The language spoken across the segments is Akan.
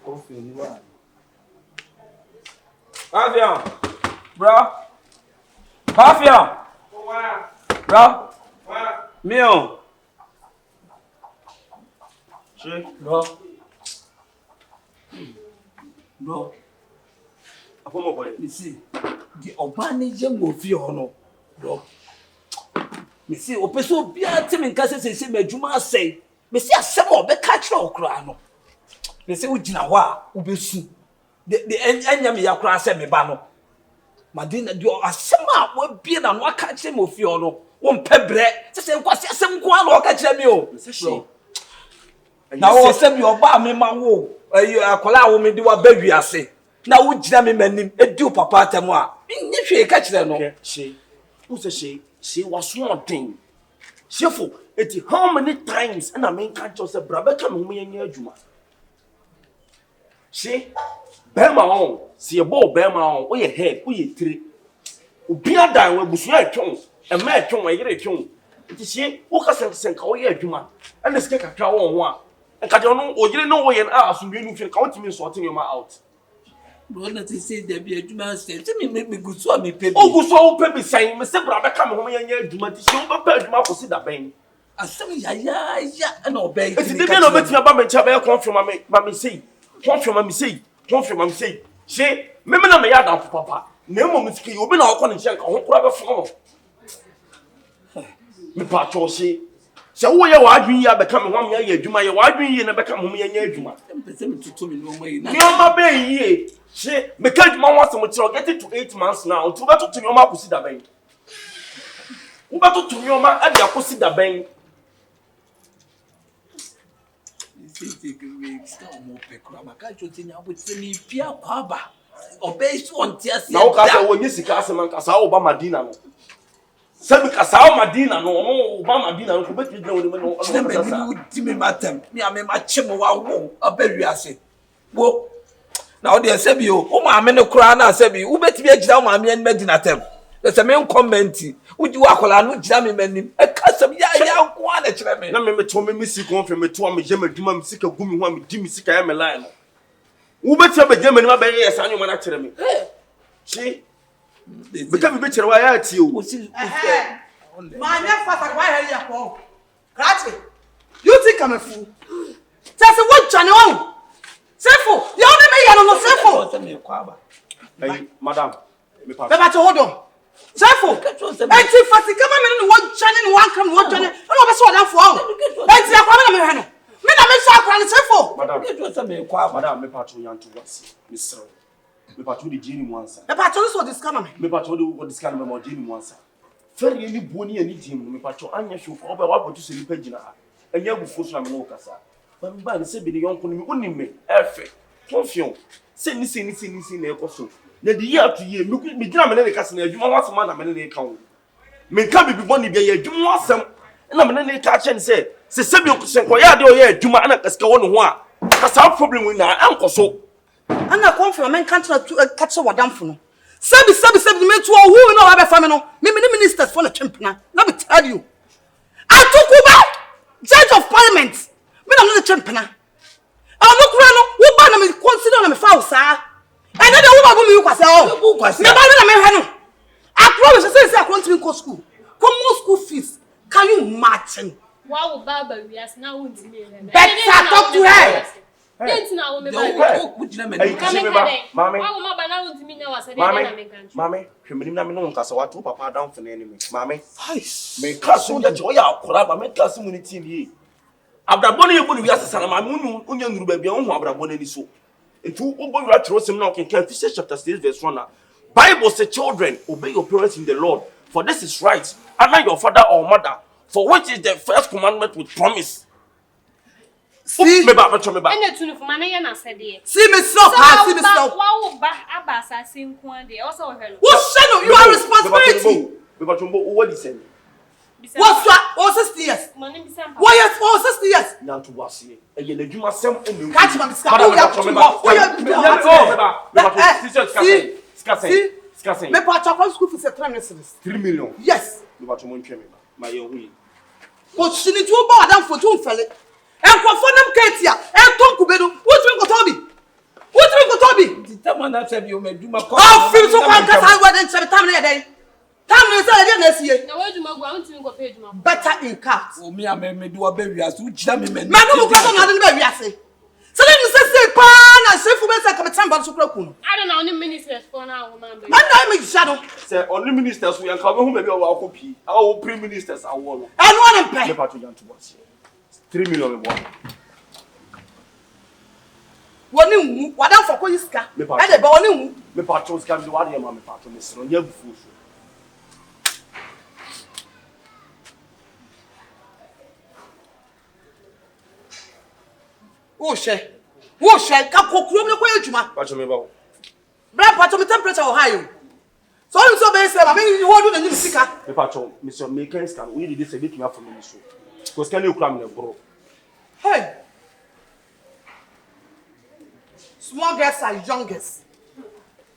Confion, bro. Confion, bro. Mio. Che, bro. Bro. Apomo boy. You see, the obanije mo fi hono, bro. Me see opeso bia temi nka se madwuma asai. Me see asem obeka kire okra no. Me see ugina ho a obesu. De enya me yakra se me ba no. Madina di asem a wo bia na no aka kire mo fi hono. Wo mpebre. Se nkwase asem ko na oka kire me o. Bro. Na wo se bi oba me ma wo. Akola wo me di wa bawiase. Na wo gina me manim edi o papa atam a. Nyi hwe ka kire no. She. Who say she was one thing. SHIFO, how many times and I mean can't just say Brabeka no me nya adwuma. She Bema on, see a ball Bema on, or your head, or your tree. Ubia dan we busu atwon, e ma atwon we yere atwon. Nti she wo ka sen ka wo ye adwuma. And the skeka twa won ho a. En ka de no o yere no wo ye na asumbe nu fi ka wo timi sorting your out. Bro, na say there be adwuma say. Tell me go so me pay. Oh, go so pay me say me say Brabeka me ho me nya adwuma ti she wo pay adwuma ko si da ben. Asem ya na obey. Eti de be no beti aba me cha be confirm me say. Confirm me say. She me na me ya da papa. Na emo me sike obi na okọ ne nche nka ho kura be fo. Me pa cho she. Se wo ye wa adwun ya be ka me ho me ya adwuma ye wa adwun ye na be ka me ho me ya adwuma. Pese me tutu me no mai na. Me ma be ye. She me ka adwuma wa se mo tiro get it to 8 months now. Tu be to nyoma akosi da ben. Wo be to nyoma ade akosi da ben. Take away stop more pekura maka choti nya bote ni pia kwaba obey so ontia na o ka se wonyi sika asema nka sa oba madina no sabi ka sa madina no no oba madina no ko betwi na woni no na me di me matem me ame ma chemo wa wo abawi ase wo na o de sabi o ma ame no kura na sabi wo betwi agira o ma ame en medina tem se me comment uji wa kola no gira me manim e ka sabi ya nko ana kire me na me to me C-CONFION me to am je madwuma me sika gumi ho am di me sika ya me line no wo beti abaje manim abaye ya sanyo na kire me chi beka me be kire wa ya ti o my never fast why here ya ko krati you think I'm a fool say what jani on sefo you only me ya no sefo say me kwaba hey madam me pass be to hold on sefo enti fast kama me no one jani no one come one jani no be so dan fo enti akwa me na me hwe no me na me so akwa ni sefo madam get say me kwaba madam me pass yan to wasi me sro me pass the jini mwansa me pass so this kama me pass the discount me mo jini mwansa feri ni boni ani dim me pass anya hwe ko ba wa botu se ni pagina ha anya gufo so na me no kasa ba me ba ni se bi ni yonko ni me onim me efe confion se ni na ekoso na di ya to ye me gina me ne kasa na adwuma wasema na me ne ka wo me ka bibi boni bia ye adwuma wasem na me ne ka che ne se bi senko ya de o ye adwuma na kasika wo ne ho a kasa problem we na ankoso ana confion men can't catch wadamfo no sabi me to who no have family no me ministers for the champena let me tell you atukuba judge of parliament me na no champena anokura no wo ba na me consider na me fa usa and then wo ba go me kwase o me ba na me hwe no I promise say I want to go school come school fees can you imagine wow baba we as now won't me better talk to her didn't know me Mama, wow mama na won't me na was na me kan Mama, hwemini na me no nkasa watu papa down for enemy. Mama, me kaso da je oya akora ba me kaso mu ni tin yi. Abrabone ye bonu wi asesa na mama unya nguru ba bia wo hu abrabone ni so. Ntu wo wi atro sem na okenkan Ephesians chapter 6 verse 1 na Bible say children obey your parents in the Lord for this is right. Honor your father or mother for which is the first commandment with promise. See me ba. ene tunu fu mana ye na sede see me stop see me stop wow ba abasa sinku ade also hello what shano you are responsibility me ba chombo what is it what's 60 years money be sam what years for 60 years na to wase e ye ledwuma sem o me catch my ska me pa chakwa school fees 3 million yes me ba chombo ntwe me ba ma ye hu yi ko sini tu ba adam for tu fele en ko fonam ketia en ton kubedo what we go to be adwuma na se bi o madwuma ko. Oh, feel so kan kasa wedding chebe time na dey. Time na say dey na sie. Na wadwuma go antimi go pay adwuma. Better in cat. O me me do ba wiase o gira me mani. Ma no mo kwasa na dey ba wiase. So then you say pa na SHIFO be say come time ba so kura kun. I don't know any ministers for now woman be. Man na me shadow. Say only ministers we anka hu me be wa kopi. Our prime ministers awo no. I no want Me pay. pato yan to boss. 3 million me boy. Woni hu, wadan for ko yiska. Me E pato. dey ba woni hu. Me pato scam the wade ma me pato me sro nya bufu so. Wo she ka kokuro me ko adwuma. Pato me ba. Bra pato me temperature o high. So you so be say ma me hold na ni sika. Me pato me so me can scan we did this a bit me after me so. Because can you cram me bro. Hey. Small girls are youngest.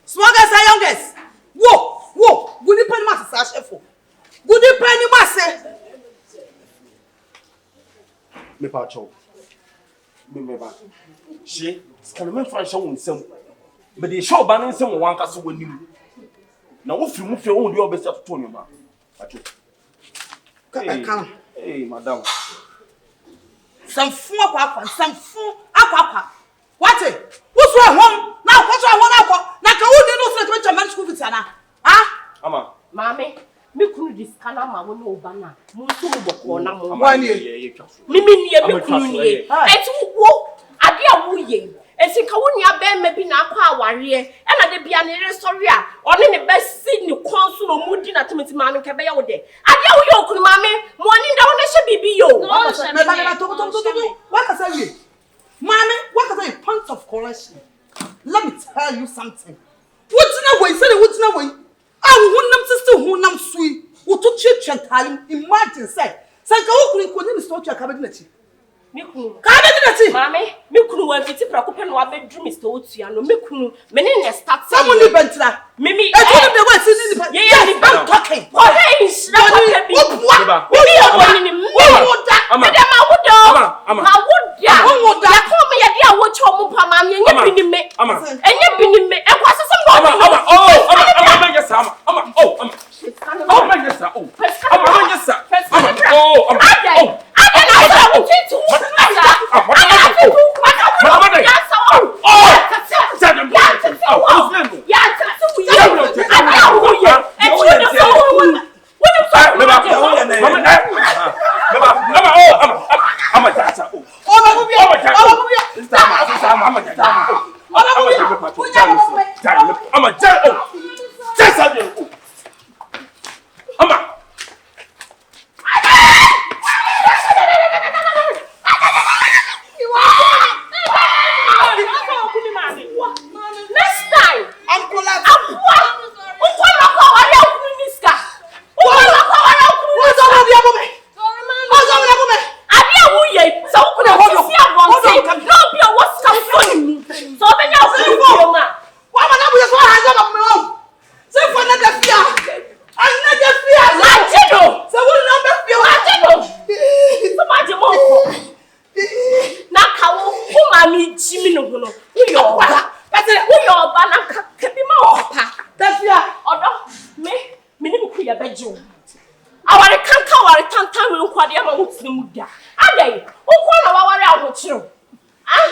Small girls are youngest. Whoa. Gudi pani ma sa SHIFO. Gudi pani ma se. Me pato. Me ba. She can me fan show nsem. But the show ban nsem wan ka so wanim. Na wo firi mu fe wo de obese to ni ma. Pato. Come. Hey madam. Some aqua. What it? What's wrong home? Now what's wrong now? Na ka wo dey no say to school fees na. Ah? Ama. Maame, me kunu diskana ma wo no ba na. Mo so mo boko na mo. One year. Mimi nie me kunu nie. Eti wo ade a wo ye. Esi ka wo nia be ma bi na akwa aware e na de bia ne resori a one ne be si ni konso no mudi na timiti maame ke be ye wo de. Ade a wo ye okunu maame, mo ni nda wo ne hye bibi yo. Me ba to. What can I say? Mommy, what can I say? Point of correction. Let me tell you something. What's in a way? Say what's in a way? I won't sister who nam sweet. What to chip time? Imagine say. Say go couldn't start your cabinet. Me kunu. Cabinet. Maame, me kunu wa fiti prako pe no abedru Mr. Otua no me kunu me ne ne start. Someone ni bentra. Mimi. I told him the way sitting the Yeah, I'm talking. Oh, hey, shira kwa bi. Eba. Mimi yo boni ni. Ama. Me dem awudo. Ama. Awuda. Ya ko me ye de awocho mo pa ma me enye bi ni me. Ama. Enye bi ni me. E kwa sese mo. Ama. Oh, ama yes ama. Ama. Oh, ama. Oh, ama yes oh. Ama yes ama. Oh, ama. Oh.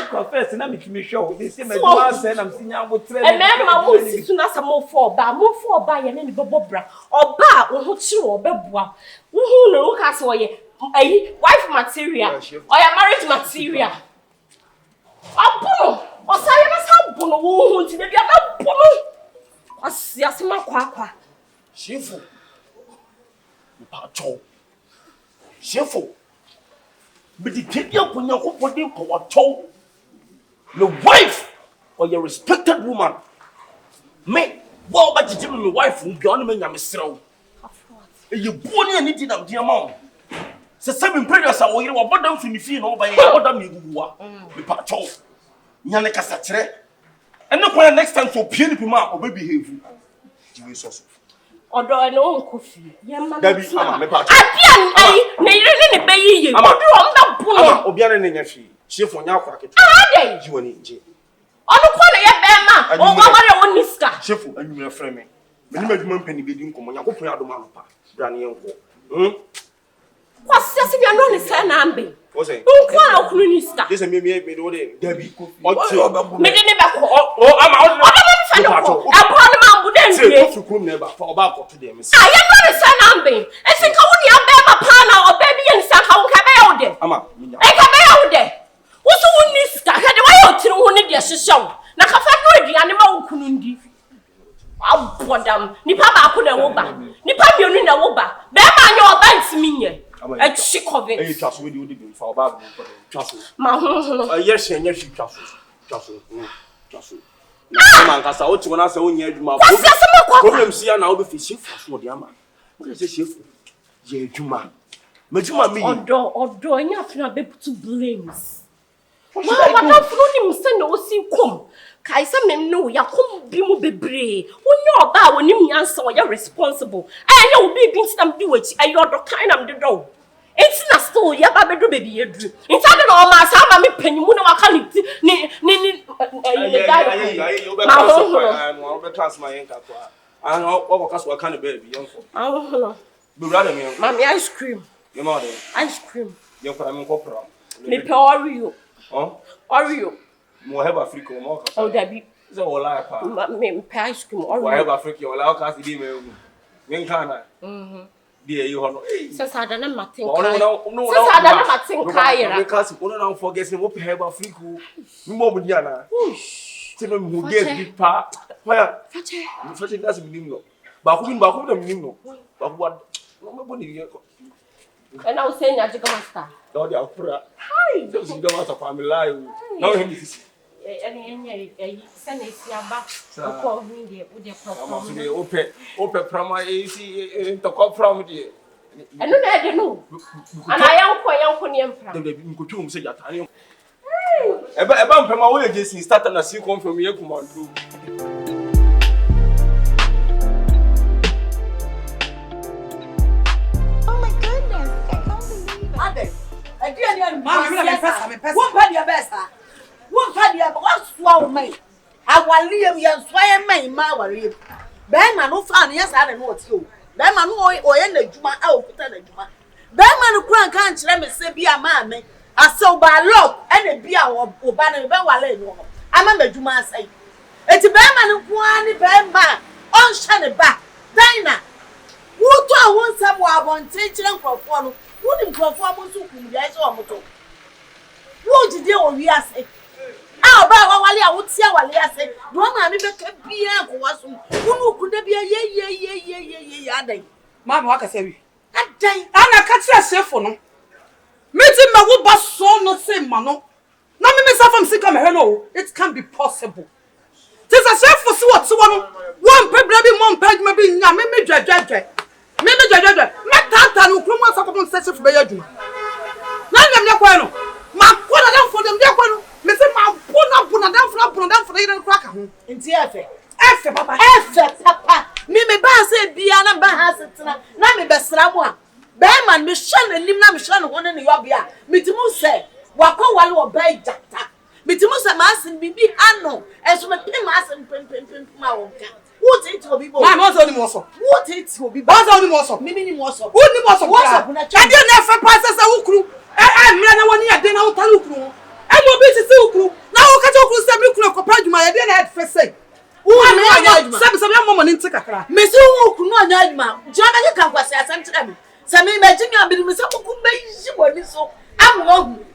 Confess na me show. They say me do answer na me sinya wo tre. E me ma wo situ na sa mo for ba ye na ni bobobra. Oba wo ho kire obeboa. Wo hu no wo ka se wo ye ayi wife material or your marriage material. Abuno, o sa ye na sa buno wo hu nti be bia ba buno. Asiase makwa. SHIFO. Pacho. SHIFO. But the people who are going to the wife or your respected woman. Me, what about you? My wife will be on me. I'm a you born here needing them, dear mom. So, some prayers are waiting about them from the field over here. What am you? Pacho. Yanaka Satre. And the point next time for puny people or baby behave. You so. Odo no kofi yemma Dabi ama me pa. Abian ai na yire ne be yiye. Odo o mba buno. Ama obiara ne nya hwe. SHIFO nya akwa keto. Adai. Jiwani nje. Ono kwa na ye bema. O wa ware woni ska. Shefu anyu me frɛ me. Me ni madwuma mpani be di nkomo Nyankopɔn adom anopa. Bra ne yenko. Kwasi asi bia no ne se na ambe. Wo say? Nkwa na okunu ni ska. This me do dey Dabi. Me de ne be ko. Ama o Oba me fa no ko. Abo ne ma bu den wie. Say kukum na ba fa oba ko to dey me. Ah, ye no ne se na ambe. Esi ka woni abema pa na oba bi ye nsa ka wo ka be ya wo de. Ama. E ka be ya wo de. Wo so woni ska ka de wa ye otiri ho ne de hyehyew. Na ka fa no aduane ma wo kunu ndi. Abodam. Nipa ba ko na wo ba. Nipa bionu na wo ba. Be ma nya oba ntimi nye. A C-CONFION. Hey, trust we do the bin for bag for the trust. Ma ho. Yes, she trust. Trust. Na man kasa o ti wona se o nya adwuma. Problem si ya na o be fi shefu so de ama. O say shefu. Ye adwuma. Madwuma me. Odo nya afuna be put blames. Ma don't follow him say no si kom. Kai say me no ya kom bi mu bebre. Wonya oba wonim nyansa wo ya responsible. Anya wo bi ntinam di wachi ayodo kan am de do. It's na still ya ba bedo baby yedru. Intade no ma sa ma me panyimu na waka ni ma be transfer yen ka kwa. An o ka so ka ne baby yen ko. Ah. Be brother me. Mami ice cream. Ye ma de. Ice cream. Yen ko me ko pro. Me pe Oreo. Oh? Oreo. Mo have Africa mo ka. Oh Dabi. Is all lie pa. Me pe ice cream Oreo. Mo have Africa o la ka si di me. Yen kana. Dia you hono. Sasa da na matin No. Sasa da na matin kai ra. Because we don't forget we have Africa. We mo bu dia na. Ti no mu get bi pa. Where? Fete that's me no. Ba ku da me no. Ba ku wa. No me boni ye ko. And I was saying that you come master. No dia opera. Hi. Just you go master family live. Now him this. Any send it ba. Ko mi de wo de I'm so dey ope prama AC to come from there. Eno na de no. Ana yanko ne empra. Dem dey nkotwu um se jata ne. Eba mpema wo ye Jason starter na C-CONFION ye commando. Oh my goodness, I can't believe it. Ade. Again, Mama, what pay your best? What pay your what's wrong me? I will leave you sway me, ma worry. Bema no fan, yes, I don't know what you. Bema no or any juma out put on a juma. Bema no crank can't let me say be a mammy. I saw by lock and a beer or banner Bewale. I'm a juma say. It's a Bema no one, Bema on shiny back. Dinah. Who told one someone on teaching for one? Wouldn't perform to yes or motor. What did you we are say? Ah, Wally, I would say, Wally, I say, don't I never be a was who could be a yeah. Mama, what I say? That day, Anna catch yourself for no. Meeting my wood bus so not say, Mano. Now, me myself, I'm sick of hello. It can be possible. Tis a chef for one problem, one page, maybe, maybe, judge. Maybe, judge. My tata, no, come on, something session for your doom. None of them, Yaquano. My quarter down for them, Yaquano. Mr. Ma, put down for the cracker. in TF. F, Papa. Me say, be an ambassador. Now, me best one. Bearman, Michelle and Limna Michelle, one in the Yobia. Mitimu say, Wako Wallo obey Jacta. Mitimu say, Mass and Bibi, I know, as we pay Mass and Pim Mawka. What it will be? My mother only more so. What it will be? What's only more so? Mimi more so. Only more so. What's up? I didn't have a process of Ukru. I'm one year, then I'll tell you. I will be to see Ukru. Now, catch Ukru, send me to compared to my idea had first say. Who am I? Some young woman in Tikaka. Miss Ukru, no, Yadma. John, you can't pass as I'm telling. Some imagine you be Miss Abukumbe, so I'm wrong.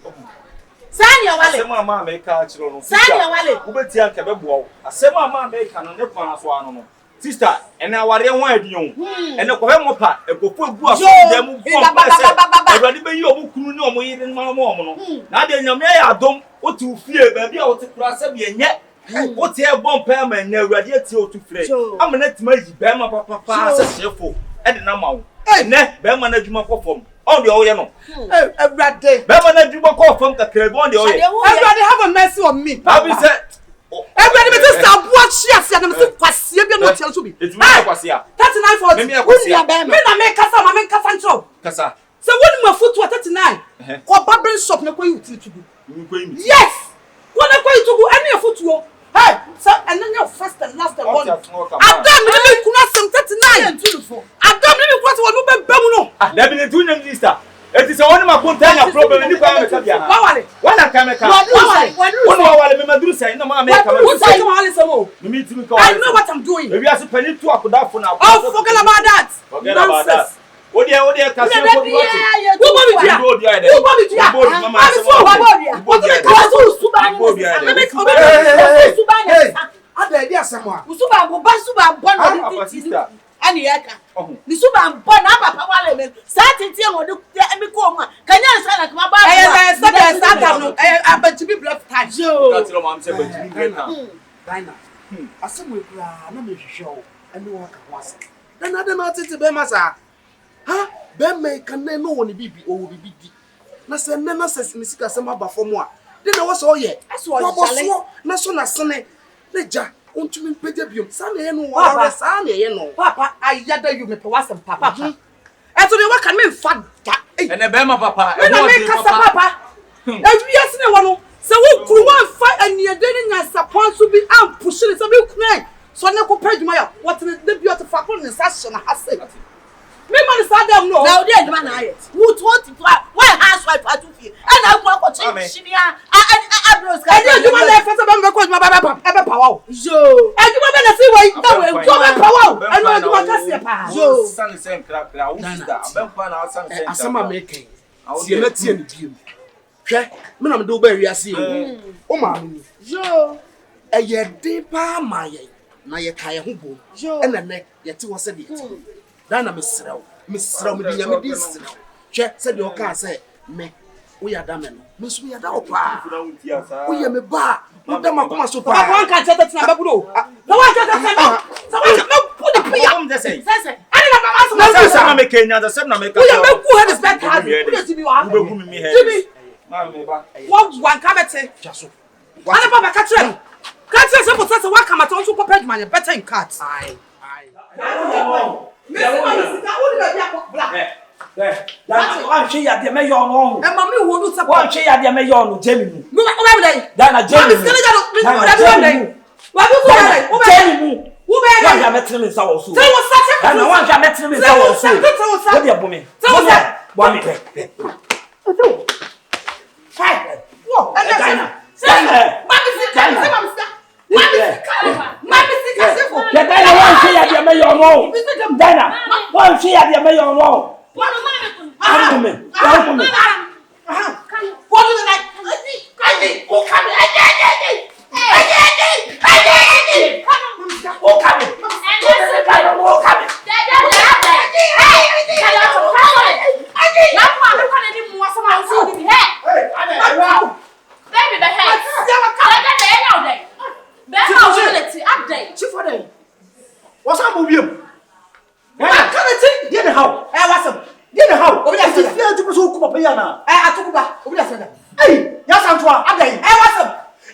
Sanya wale. Mama make a chiro. Sanya wale. Ubeti anke bebo. Asema mama make no ne kwan so ano no. Sister, ena aware won adion. Ena ko he mo pa, e ko fu egu aso dem mu fo pese. Awurade be yi omu kunu ne omu yire mama omu no. Na de nyame ya adom, otu fie ba bia wote kura se bi enye. Wote e bom pa ma nya awurade ati otu fie. Amana tima yi ba ma papa se SHIFO. E de na ma wo. Ne ba ma na adwuma kofom. On the oye no. Every day. Be ma na adwuma kofom kakra bi on the oye. Everybody have a mercy on me. Abi say everybody be just what she has said. I'm saying kwasi e bi no tell to me. It's me kwasi a. 39 for me. Me na me kasa ma me kasa ntro. Kasa. So when my foot was 39. Ko barbering shop na kwa you to go. Nkwe mi. Yes. Ko na kwa you to go any foot wo. and then your first and last and one. Adam me kuna sem 39 24. Adam me kuna one no be no. There be two names sister. It is only my container problem ni kwa meka bia. Wala kameka. Wala me maduru say no ma make Who say you want listen mo? Me meet me ko. I know what I'm doing. We are supposed to akoda for now. Oh, forget about that. Forget about that. Odi kasi ko bi wati. Who body dia? Who body dia? I'm so body. What the cause Subanya? Ada dia asemo a. Usuba go ba suba bon no sister. Ani yaka. Ni suba bon na papa wale me. Sa tintie mo de me ko ma. Kanya nsa na kuma ba. Eh start no. Abati bi bluff time. Ka tiro mam se bati bi na. Dina. Asemo ekura na me hwehwe o. Ani wo ka ho ase. Dan ada na tete be masa. Ha? Be me kan na no woni bibi o wo bibi di. Na se nne na se sika se ma ba fom a. De na wo so ye. Wo na so na sene. Leja, ontumi mpede biom. Sa na ye no wa sa na ye no. Papa, ayada you me pe wasem papa. Eto de waka me mfa da. Ene be ma papa. E no me kasa papa. E wiase ne wono. Se wo kuru wan fa aniede ne nya sapon so bi am push ne se bi kunu. So ne ko padwuma ya. What ne de bi oto fa ko ne sa hye na hase. Me man sa dem no. Na odi adwuma na ayet. What why housewife atu fie. E na ko ko chinia. Abros ka. E adwuma na e fese be me ko adwuma ba e be pawa o. Yo. Adwuma be na si wai na we ko be pawa o. E no adwuma ka se pa. Yo. San sen kra wo sister. Abem pa na san sen. Asama me ken. Sie na tie ne biem. Hwe, me na me do ba wiase o. O ma me. Yo. E ye de pa ma ye. Na ye ka ye ho bo. E na ne ye te wo se de. Dana me srew me di nya me di srew. Hwe se de o ka se me wo ya da me no. Me so ya da o pa. Wo ye me ba. Wo da makoma so pa. Papa wan ka cheta tina babudo. Na wan cheta tina. Sa wan ka put the prayer. Come just say. Say. Ani na mama so. Na say na me Kenya, the same na me ka. Wo ye me ku head back hard. Wo dey tibi wa. Wo be me head. Tibi. Na me ba. Wo wan ka bete. Jaso. Ani baba ka kire. Ka kire se po se wa kamata on so ko page man better in cards. Ai. Me se ma sika wo dey be akọ black. Dana, wan hwe ya de me yo no. E ma me wo nu se Wan hwe ya de me yo no Jamie mu. Me o be dey. Dana Jamie. Me se ga no. Wa bu so dey. Wo be Jamie mu. Wo be Wan dey. ya metre me sa wo so. Say wo sa che. Dana wan ya metre me sa wo so. Wo de bo me. Bo me. Fine. Wo. Dana. Mami sika. Sefo. Dana wan hwe ya de me yo no. Dana, wan hwe ya de me yo no. Come me. What do you like? Oh, come What's up with you? I can't Get the how? what's up? Get the how? Obi da It's fair to so kupa payana. Atukuba. Obi da say. Hey, yes Antoine, adai. What's up?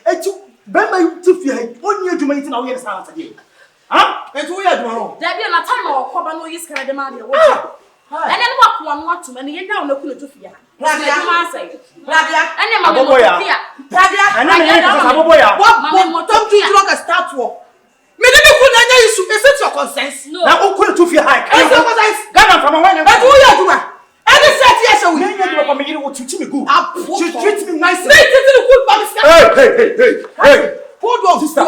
Etu ben my to fear. Onye adwuma yin na wo ye sa asade. Ha? Etu wo ye adwuma no. There be na time o ko ba no yis kara de ma de wo. And then what one what to me yenya na kunu to fia. Rabia. And then mama Aboboya. fia. Rabia. Ana me ni ko aboboya. What don't you look a start war? Me dey ku na nya isu. Is it your conscience? No. Na o ko to fear high. Is your conscience? Ghana from when. But who you do? Any set yes we. Yen ye do pa me yiri wo treat me good. She treat me nice. Me titi the good body. Hey. Hold on sister.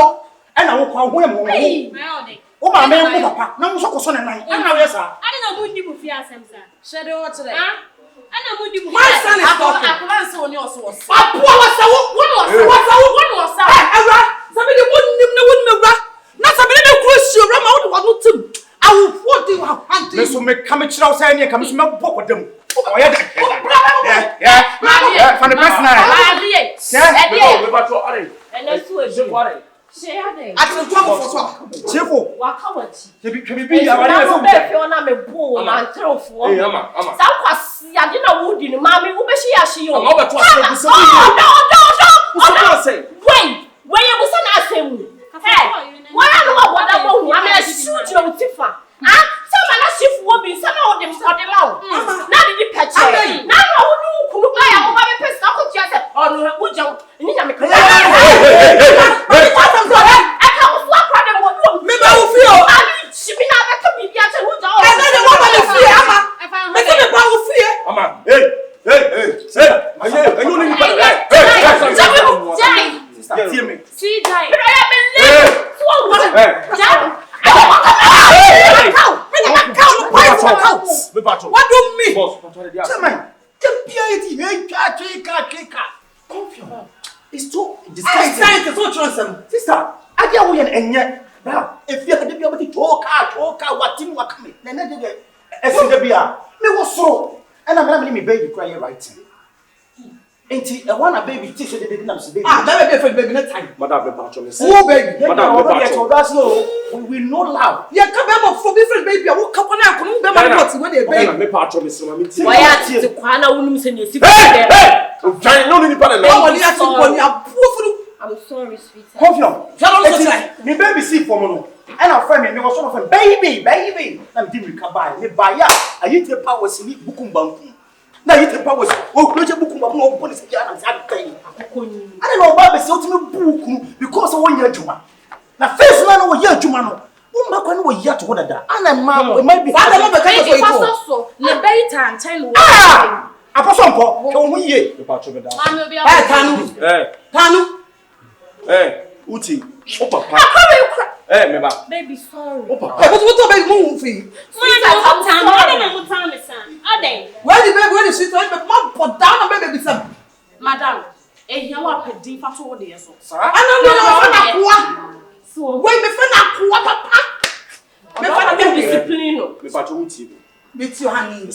Ena wo kwa ho em wo. Hey, my own. O ma me mo papa. Na mo so ko so na nan. Ena we sa. I don't know who you fia asem sa. Shede what today? I know who you. My son is talking. I plan so oni oso was. Apo what's that? One was. Hey, Ewa. Somebody wouldn't me bra. Na somebody no cruise you rama what no tim. I will what you have hunting. Me so me come chira say na come so me boko dem. O ya da. Yeah. For the person na. Yeah. We ba to are. And let's do it. Share them. I can talk for so. Chefo. Waka wachi. Kebi bi ya wale so. Be fi ona me bo na ntrofo. Eh ama. Sa kwasi ade na wudi ni mami wo be shi ya shi yo. Ama ba to ase bu so. No. Wait. When you busa na asem. Hey. Why no wa boda bo hu am na shoot you tifa. Ah, some na shift wo bi some o dem ma wo. Na di peche. Na no wo nu kunu ba ya wo ba be pesa ko tia se. Oh no, wo je ni nya me ka. It's too Disgusting. disgusting. Science, so transem. Sister, I get what you're bro. If you had to be able to talk what in what coming. Then I did it. As in the beer, me was so. And I'm having me baby crying writing. Ain't it? I want a baby teacher they didn't have baby. Ah, that may be for baby next time. Madam, me patch me. Oh baby. Madam, me patch. That's no. We know love. Yeah, come back for different baby. I will come on now. Couldn't be my what when they baby. Me patch me. So me. Why are you kwana unum se ne sifa? Hey! Hey! No need para. I'm sorry, sweetheart. Confion. Me baby see for me. And our friend me was one of them. Baby. I'm doing recover. Me buy ya. I eat the powers in BUKOM BANKU. Now you take powers. Oh, close your BUKOM BANKU. Police here and sad thing. I don't know why me say ultimate BUKOM because of 1 year juma. Now first man over year juma no. Umba kwani wo year to what that. And mama we might be. I don't know the kind of Pastor so. Le beita ntelu. Ah! Apostle Paul. Ke wo ye. Me patch me down. Maame obi Eh, Tanu. Tanu. Uti. Papa. Me ba. Baby, sorry. What baby move for you? Where the sweet but mom put down a baby some. Madam, you are pedi for 2 days. I know so wait me for papa. Me for Be discipline. Me patch Uti. With your honey.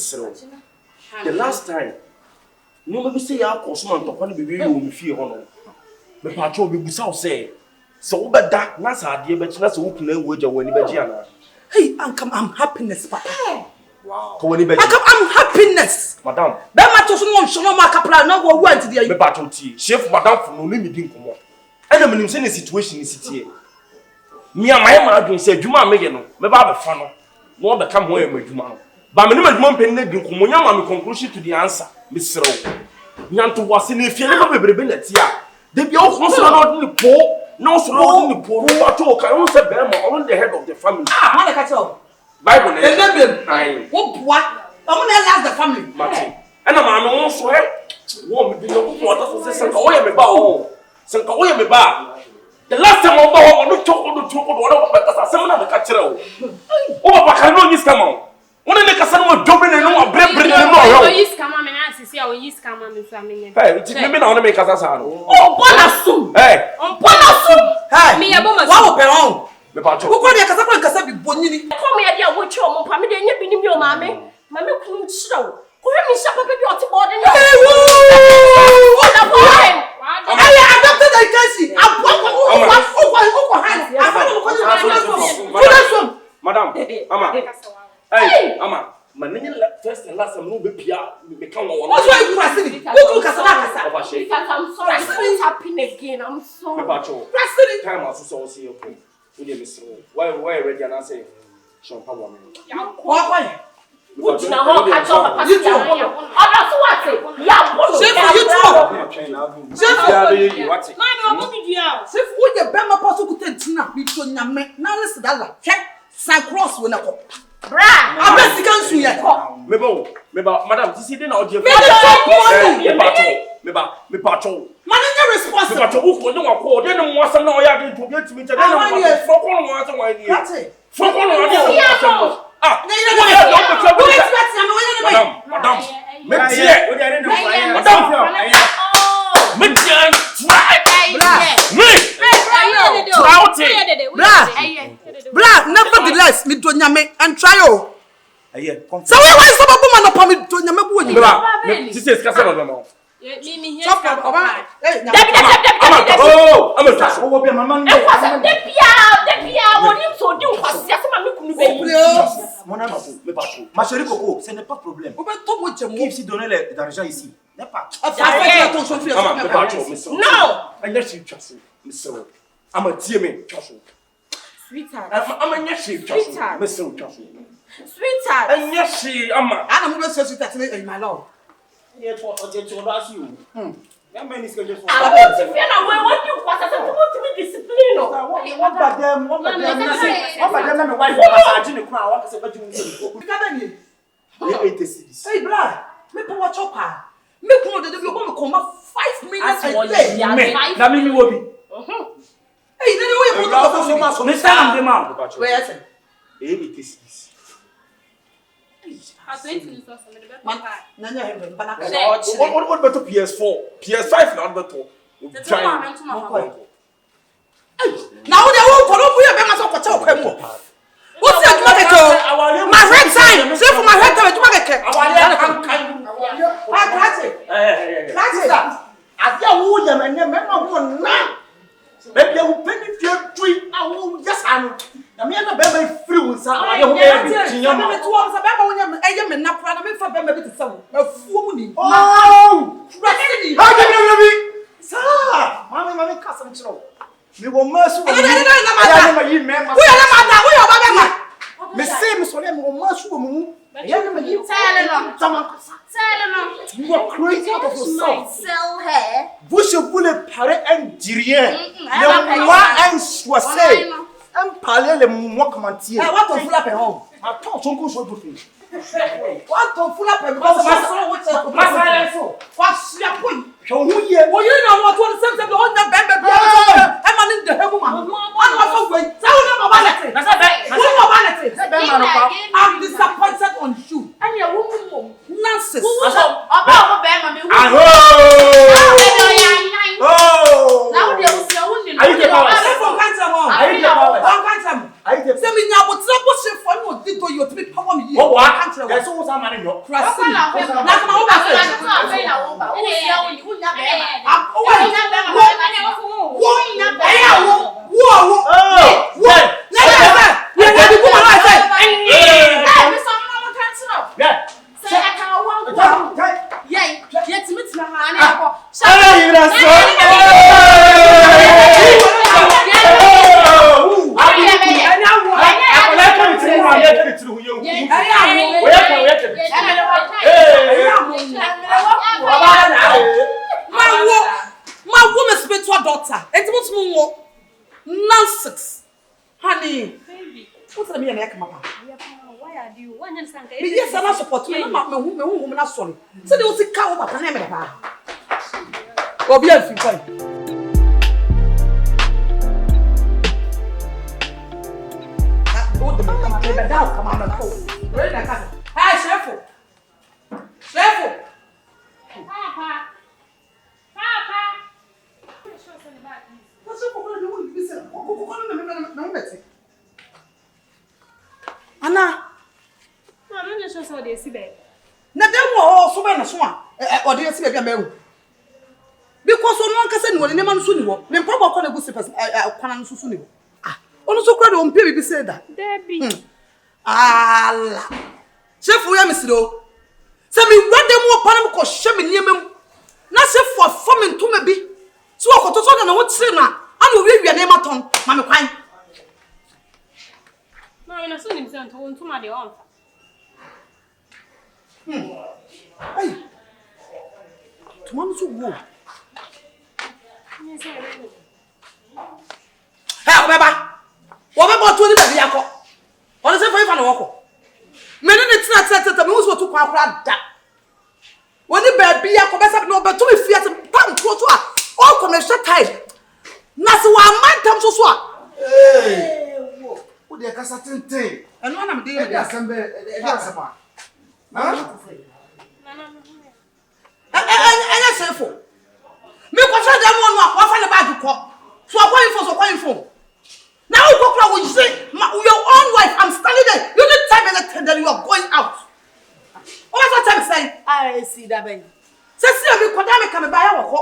The last time no me say ya cosman to kwani bebe yo me fie ho no. Me patch obi busa o say so wo beda na sa ade be kina so wo kuna wo agya wani be gi ana. Hey, I'm happiness, papa. Wow. Ko wani be gi. I'm happiness. Madam. Be ma to so no shono ma kapla na wo want there. Me patch Uti. Chef madam for no me din komo. Ana me nim say the situation is tie. Me amay ma adwen say adwuma me ye no. Me ba be fa no. No be kam ho e ma adwuma no. Ba me nim adwuma pen na din komo nya ma me conclusion to the answer. Me serew. Nyanto wase na efie na bebrebe na tia. De bia o ko so na odin po. No so na odin po. No ba to kan won say be ma on the head of the family. Ah, man ka tell. Bible na. Amen. Wo boa. I'm gonna last the family. Martin. Ana ma me won so he. Wo me bi no ko ta so say sanka wo ye me ba o. Sanka wo ye me ba. The last time I go no choko no ba ka sa sem na me ka kire o. O ba ka no ni scam o. Wọ́n ní kasa no dobre ne no abrɛbrɛ ne no ɔyɔ. O yi scam me na sisi a o yi scam me so amenye. Hey, me na wọ́n me kasa sa no. Oh, bona sum. Hey. Bona sum. Hey. Me ya bo ma. Wa wo pe on. Me pa cho. Wo ko de kasa bi bonyini. Come here dia wo che o mo pa me de nya bi ni mi o maame. Maame kunu chira o. Ko he mi sha papa bi o ti bo de ni. Hey, woo! What the boy? I adopted the case. Madam, Ama. Hey, Ama. Manini first and last time no be pia me kan wo. What's why you pressing? Who kasa? I'm sorry. It's happening again. I'm sorry. Me pa cho. Pressing. Time aso so see okay. We dey miss room. Why ready and I say Sean Pablo me. Why? What na ho catch up papa. You too. Oda so what say? Ya bolo. Chef, you too. Chef, what? Maame obo mi dia. Chef, wo ye be ma paso kutentina mi to nyame. Na listen dala. Check. San cross we na ko. Bra. Abesi kan su ye. Me ba madam, this is na oje. Me pa cho. Man no responsible. Me pa cho wo ko nwa ko, de no wasam na oya de to be timi je de no fo ko no wasam wa ni. That's it. Fo ko no wasam. Ah. Madam. Me tie. Madam. Me tie. Bra, nevertheless, me do nyame and try o. Aye, So why some people man up me do nyame bu onyi. Bra, me ti say skase no no. Me here. Stop oba. Eh, Oh, I'm a task. Oh, be mama. De pia, wonim so di nkwasi ase ma me kunu be. Mon ami, me pas trop. Ma chérie Coco, ce n'est pas problème. Oba to mo jemo. Qui si donner l'argent ici? N'est pas. Maman, me pas trop, me so. No. I let you trust me so. I'm a dear me trust. Sweetheart. I'm a nyashi trust. Me so trust. Sweetheart. And nyashi ama. Ana mo be so sweet in my love. Yes, what you ask you. That man is going to just. I want to feel na we want you kwasa say want to be discipline no. What about them? What about them? What about them? My wife massage the crown. What say you need? Kada ni. Hey, 80 cedis. Hey, bra. Me po watch up ah. Me ko de bi go me come 5 minutes a day. Na mimi wo bi. Hey, then you put up Me stand am dey man. where you say? 80 cedis. Man, nanya hembe bana ka. What about PS4? PS5 not better. Now they won't call up with a man of a what's that? My red time. Say for my red time to market. I don't and never one now. Maybe I will penny your tree. I will just handle. I mean, I'm very free. So I don't know. Me wo masu wo me say me so le me wo masu wo mu ya na me you you are crazy out of yourself Sell hair. vous je voulais parler un dirien le moi un choisir un parler le moi commentier What of full up at home? attends son coup soit pour finir What of full up at home? What's your point? so who ye Well, you know what one sense of the whole baby. I'm in the heaven. I'm disappointed on you. Nonsense. My woman's spiritual daughter. And what's more nonsense, honey. What's the meaning of my papa? Why are you? Yes, I'm not supporting me. I'm not sorry. So they will see cow up and name it. Or be a few points. Come on, hey, SHIFO. SHIFO. Papa. Anna. I'm not sure so they see that. Na dem wo so be na so a o de see bia mewu because onu anka se ni woni nema nso ni wo me mpa boko na gusi pes kwana nso so ni wo onu so kra de o mpe bibi se da Debbie. ala SHIFO ya misiro se mi wade mu opanam ko hye me niemam na SHIFO afom ntoma bi so okototo na wo tire na ana wi nema ton ma me kwan No, na so ni mse nto ntoma de on. Hey. Tomorrow so go. Hey, baba. Wo be bo to ni baby akọ. Ono se fa ifa na woko. Me ne tina tete me wo so to kwa akra da. Woni baby akọ be se no be to me fia se pam to a. O ko me shut tie. Na se wa man tam so a. hey wo de kasa tenten Eno na me de ya asembe asema Anya SHIFO. Me ko fa da mo no akwa fa ne bag ko. So akwa info. Now go kra wo say your own wife I'm standing there. You need time anything that you are going out. What was that saying? I see that ben. Say see me ko da me ka me ba ya wo ko.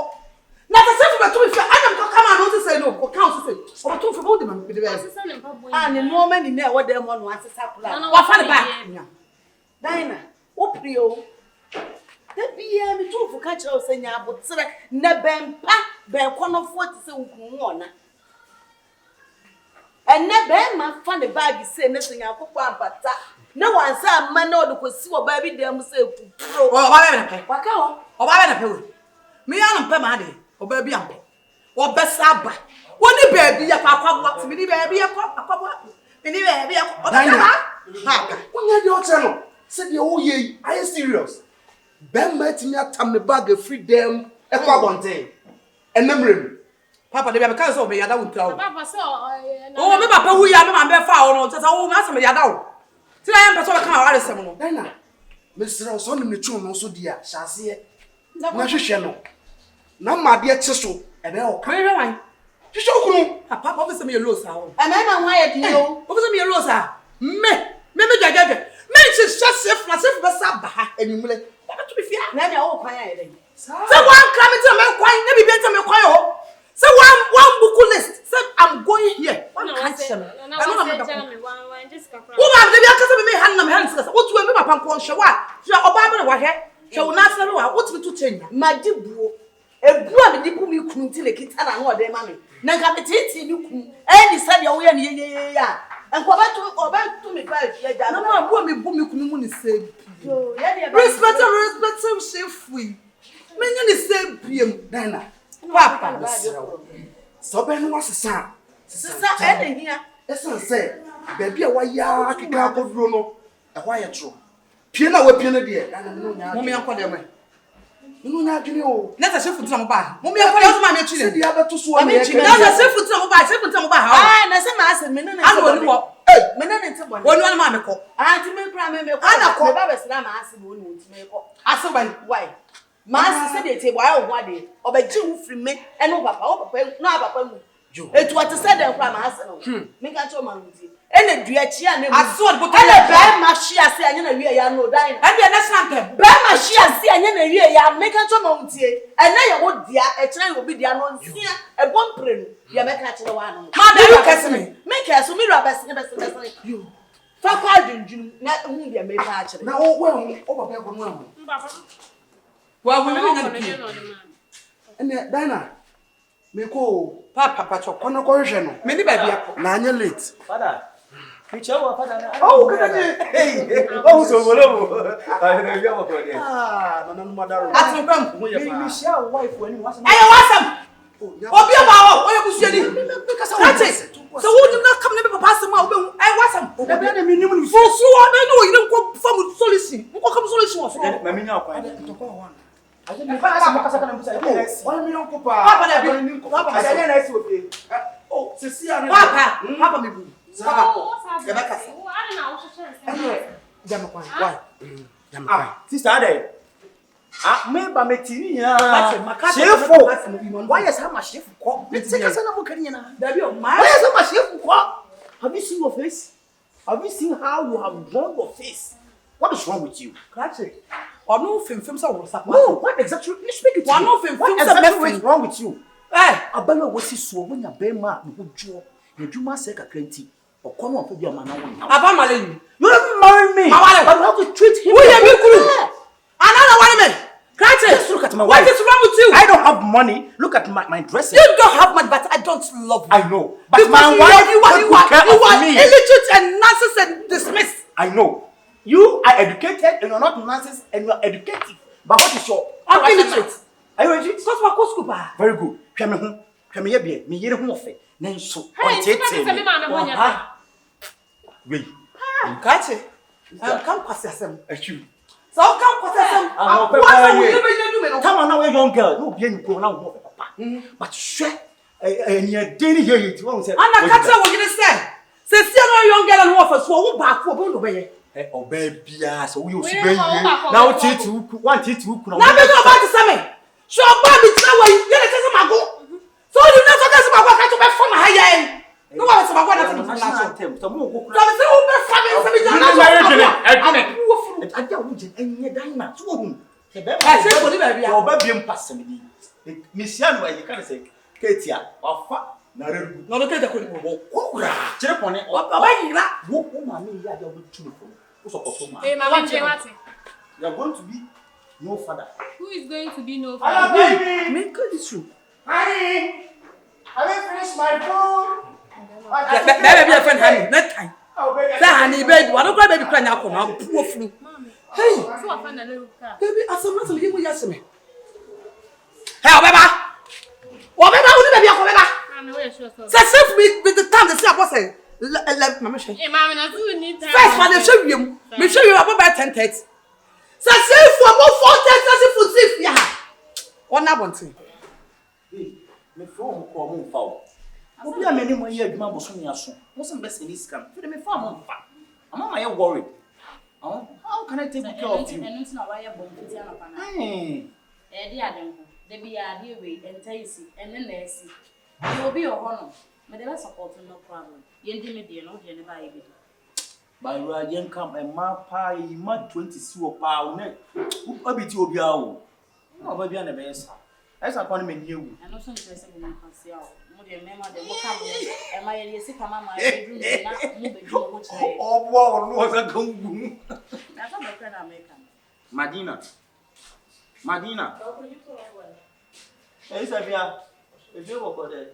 Na the SHIFO be to me feel Adam ko come and say no. Ko count say. O to for the man be the best. Ah, ne no man ni na wo dem no asesa kula. Wa fa ne bag. Dina, o prio. Da bia me to fu ka kire o senya abotere na bempa be konofo ti se nkunu ona. Enne be ma fa ne bag se ne senya akokọ ampata. Na wansa amma na odokosi wo ba bi dem se kuturo. O ba be na pe. Waka ho. O ba be na pe wo. Me ya na pe ma de. O ba bi ampe. Wo be sa ba. Woni baby ya kwa kwa ti mi baby ya kwa akwa. Ni baby ya kwa. ha wonya de o cheno se de o ye are you serious ben matimi atam ne bag free dem e kwa bonten enemrem Papa de be ka so be yada wuntra o. Papa so O me papa hu ya me ma be fa o no tata o ma se me yada o. Ti na ya be so be ka wa resem no. Dana mesra so nim ne tun no so dia hyase e na hwehwe no na made e che so Ebe o ka. Where am I? Shishokunu. Papa, obviously me low sa. E me na why e di o. Obviously me low sa. Me jajaja. Me chef na chef be sa ba ha enimule. Baba to be fear. Na dia o kwan ya dey. Say one climate me kwan, na bi benta me kwan ho. Say one buku list. Say I'm going here. One can't share me. No, just come. Who am dey akasa me hand na me hand skasa. Otu me papa nko hwe wa. Hwe oba be wa hwe. Hwe una asere wa. Otu to change. Madibuo. Ebu a me dipu mi kunu ti le kita na no ode ma me. Na nka me titi mi kunu. Eni sa de wo ye ne ya. Enko ba tu me ba hwe ja. Na ma bu mi kunu mu ni se. Yo, ya de Respect chef we. Me nya ni se biem Dana. Papa. So be no wasesa. Sisa ene hia. Esen say, baby a waya keka akoduro no. E ho aye tro. Pie na wa pie na de. Dana me no nya. Mo me yanko de me. Me no nya adwene o. Na ta chef tina mo ba. Mo me yanko de ma me chi Se ne. dia beto so na ye ka. Na ta chef tina mo ba ha. Ah, na se ma ase me na na. Ano woni wo. Me na na nte bo. Woni woni ma me ko. Ah, ti me kra me ko. Ana ko. Me ba be sra ma ase bo ni won ti me ko. Ase ban. Why? Ma se de te bo ayo ho ade. Obaji hu firi me. E no papa, o papa, no papa mu. Etu ati se de kra ma ase no. Me ka cho ma nti. Ene dua chi a na mu. Ase od bo to. Ele be ma shi ase anya na wi ya no dan. E de national anthem. Be ma shi ase anya na wi ya me ka cho ma nti. Ene ye wo dia, e kire ye obi dia no nsia. E bom pre no. Ya me ka kire wa no. Ma be you kese me. Me ka so me ra bese yo. Fa kwa dundun na hu dia me ka kire. Na wo papa ko no am. Wa wo me nya ni. Ene Dana. Me ko Papa choko. kono ko hwe no. Me ni ba bia ko. Na anya late. Father. Kichawa father. Oh, kaka Hey. Oh, so bolo. Ai na bia mo ko dia. Ah, na madaro. Ati pam. Mo ye pa. Me share wife wani wasa. Ayo wasam. Obi ba wo, oye busu ni. Kati. So wo dim na kam na be papa asem a wo be ai wasam. Da bia na me nim ni. So wa na no yire nko fam solution. Nko kam solution wo so. Ma me nya kwa. Aje me fa asa makasa kana busa. Wala me yonko pa. Papa na bi. Papa Aje na esi obi. Oh, sisi ana. Papa me bu. Jama kwa. Why? Jama Ah, sister Ade. Ah, me ba me tini ya. SHIFO. Why is my SHIFO ko? Me say kasa na mo kani na. Dabi o ma. Why is my SHIFO ko? Have you seen your face? Have you seen how you have drawn your face? What is wrong with you? Kati. Onu fimfim sa wo sa. No, what exactly? You speak it to me. What exactly is wrong with you? Abalo wasi so wonya bema no dwo. Na dwuma se kakra nti. Okono ofa bi amana wo. Aba male. You don't marry me. But you have to treat him. Who you be kuru? Another one man. Kati. Just look at my What wife. is wrong with you? I don't have money. Look at my dressing. You don't have money, but I don't love you. I know. But Because my wife you are me. illiterate and nonsense and dismissed. I know. You are educated and you're not nonsense and you are educated. But what is your? I'm illiterate. Are you illiterate? Because my course school ba. Very good. Hwɛ me ho. Hwɛ me yebie. Me yere ho ofe. Na nso. Hey, Ɔtete you me. better say me Ɔha. Wei. Kati. Come kwase asem. Achu. So come kwase asem. Ah, What are you doing? No. Come on now, a young girl. No be any go na wo papa. But hwɛ ɛnyɛ deni here ti wɔn sɛ. Ana kati wo gine say. Se si no young girl and wo fa so wo ba ko bo ndo be ye. Ɔbaa bia so wo yo We su don't be know yie. about Na wo how tete wuku, wan tete wuku na. Na be no ba ti say me. So ba bi tira wa ye le tese mago. So you na so kase mago ka to be form ha ye. No wa se mago na te na so. So mo go So me say wo be fa me se me You jana. marry Edwin. Ade a wo je enye dan na so wo. Se be I say ko ni ba bia. Ɔbaa bia mpasem ni. Mesia no ayi kan sɛ Ketia wafa na reru. No no kete ko ni bo. Kokura. Kyerɛ pɔne. Baba yira. Wo ma me ya de obetu no fo. Wo so kɔso ma. Hey, Mama, what? You are going to be no father. Who is going to be no Hello, father? baby. Me ko this room. Honey, have you finished my food? Baby be friend honey. Next time. Oh, baby. Say honey baby. Wa no cry baby cry na ko na puo furu. Hey. So I found a little car. Baby asem na so give me yaseme. Hey, Obeba. Obeba uni baby akobeba. I'm not sure. Say save me with the time they say about say. Mama she. Hey, Mama, I do need time. First for the show you. Me show you about 10:30. Say save for about 4:30 for safe ya. Ona bontin. Me phone ko mo fa o. Obi a me ni mo ye adwuma bo so ni aso. Mo se be send this scam. Fe me fa mo fa. Mama ye worried. How can I take care of you? Hey. They be a dear way and tasty and then they see. You will be your honor. But they were supporting no problem. Yendy, no, baby. By Radian come and my pie, mud 20 sewer pound. Who be to be out? No, but you're the best. As upon me, you. And also, there's a woman can see out. More member, they will come and my sick mamma, bedroom, oh, wow, was a gun. That's not my friend American. Madina. Hey, Savia, if you walk there.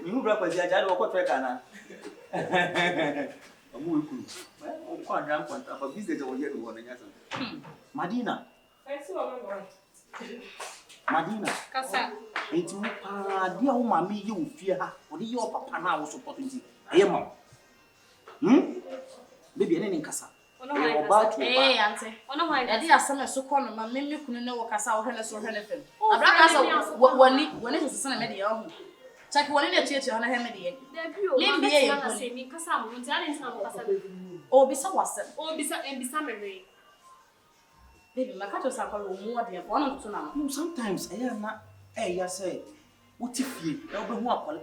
You breakfast, I don't walk back. I'm going to go and a visit over here to one another. Madina. Madina. Kasa. It's dear mammy, you fear her, or your papa now supporting you. I am. Maybe any Casa. Hey, auntie. I did have some so corner, my mimmy couldn't know what Casa or Hennes or anything. I brought when it was a son of media. Check one in the church on a hemedy. Oh, be so was it. Oh, be some Baby, my cat was more than 1 or 2 now. Sometimes I am not. I say, what if you don't want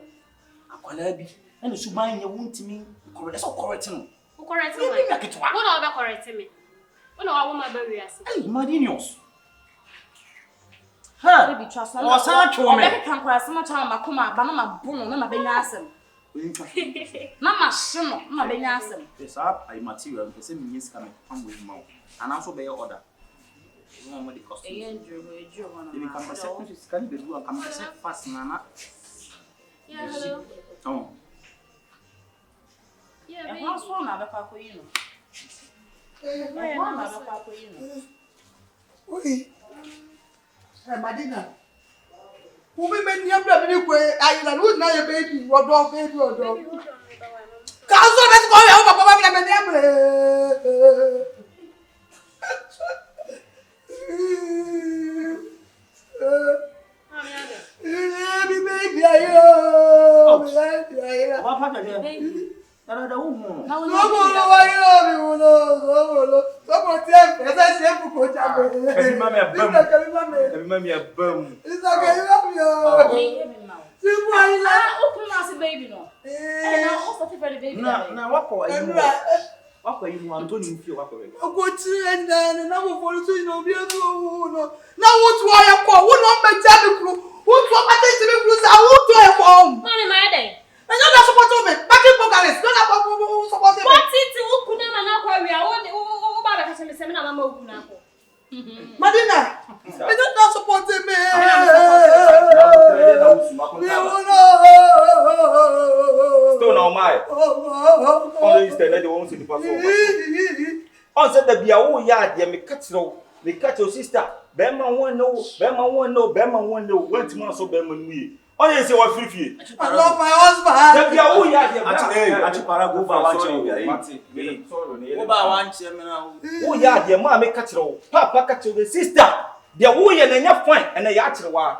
a qualabi and you should mind your wound to me? Correct or correcting? Who corrected me? What other corrected me? When I want my baby, I say, Madinios. Her baby trust me. Or such woman. I can't cry so much on my coma, but I'm a boom, and I'm being awesome. Mamma, shimmer, I'm being awesome. This up, I material, the same means coming with mouth, and also by your order. What the cost? You become a second, can be do come fast, Nana. yeah, hello. Oh, Yeah, And how's one other papa, you know? One other papa, you know. Oi. Hey, Madina. Who be made your baby way? I would not your baby, or dog, baby, or dog. Council, let's go over Papa and baby, what are you want to feel? What are you? a good and then another policy, no, be a good. Now, what's why I call? Who not make that crew? Who's what I think to be cruise? I won't do it home. Money, my day. And you're not supposed to be back in Bucharest. Don't have a support. What's it to open them and aquaria? What about a seminar? I'm open up. Madina, you're not supporting me. Still on my. Only instead, they won't see the person. On said that be a whole yard, me catch your sister. Bema won't know, Bema won't know, went to Maso Beman we. Only say what free. I love my husband. That be a whole yard, Actually, go for one chair. Oh, yeah, dear mamma catch your papa catch your sister. The whole and your fine and a yachwa.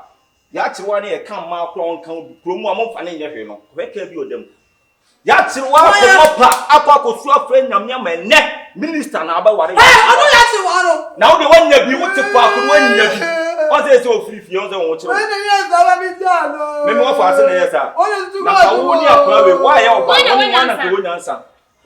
Yachwa near come out on count promo among fanning your where can you them? Yachwa, Papa could swap friend Yam neck, Minister Naba. Now the one you be what to park when you. What is so free for you?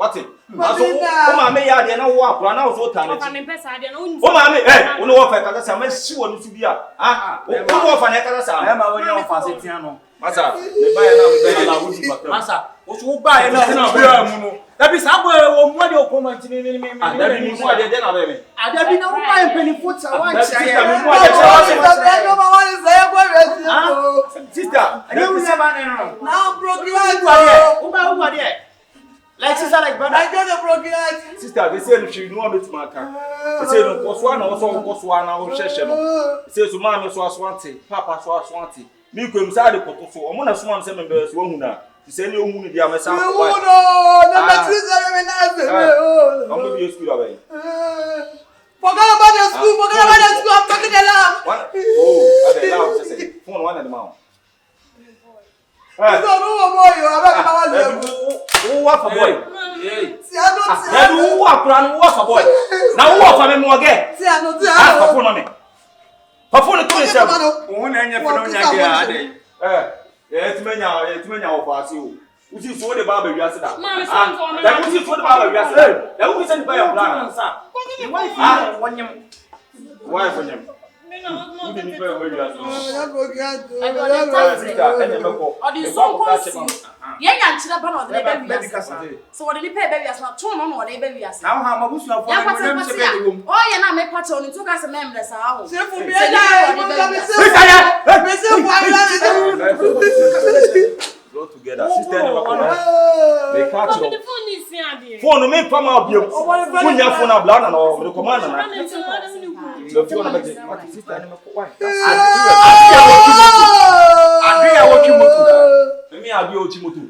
What it? Oh, me ya de na wo akura na so ta na ti. Oh ma me eh, wo fa ka sa me si wo no bia. Ah, wo fa na ka sa. I am away of Facetia. Masa, me ba ya na me be na wo di bakra. Masa, wo ba ya na bia mu no. Da bi sa boy wo mo de comment ni me. Da bi ni mo de na be me. Ada bi na wo ba mpani foot sa wan Sister, chia. me mo de Sister, I don't say ba na no. now broke Wo ba de. Like sister, like brother. I got a broken heart. Sister, they say she no meet my car. They say no koswa na o hwehwe no. They say so ma me so aswante, papa so aswante. Me kwem sa de kotoso. Omo na so am se me be so hu na. They say ni ohun ni dia me sa ko. No, na matriza me na se. I'm be school away. Forget about the school, I'm talking the lamb. What? Oh, the lamb say phone one at the mouth. I don't know boy, I don't know. Who what for boy? See, I don't see. Who what plan who what for boy? Now who what for me more get? See, I don't see. Ah, for phone on me. Pafone to yourself. Won anya for no nya ge ade. Etimenya ofasi o. Uti so de baba wiase da. Da uti so de baba wiase. Da uti send by your plan. Why for them? So what did you pay baby as not 2 months or baby as now? How much now for them? Oh, you're not my patron. It took us a member. Go together. Sister, they catch you. Phone me from our view. Put your phone up, Lana, or the commander. The phone of the sister. I want you to. Me, I'll be Ochimoto.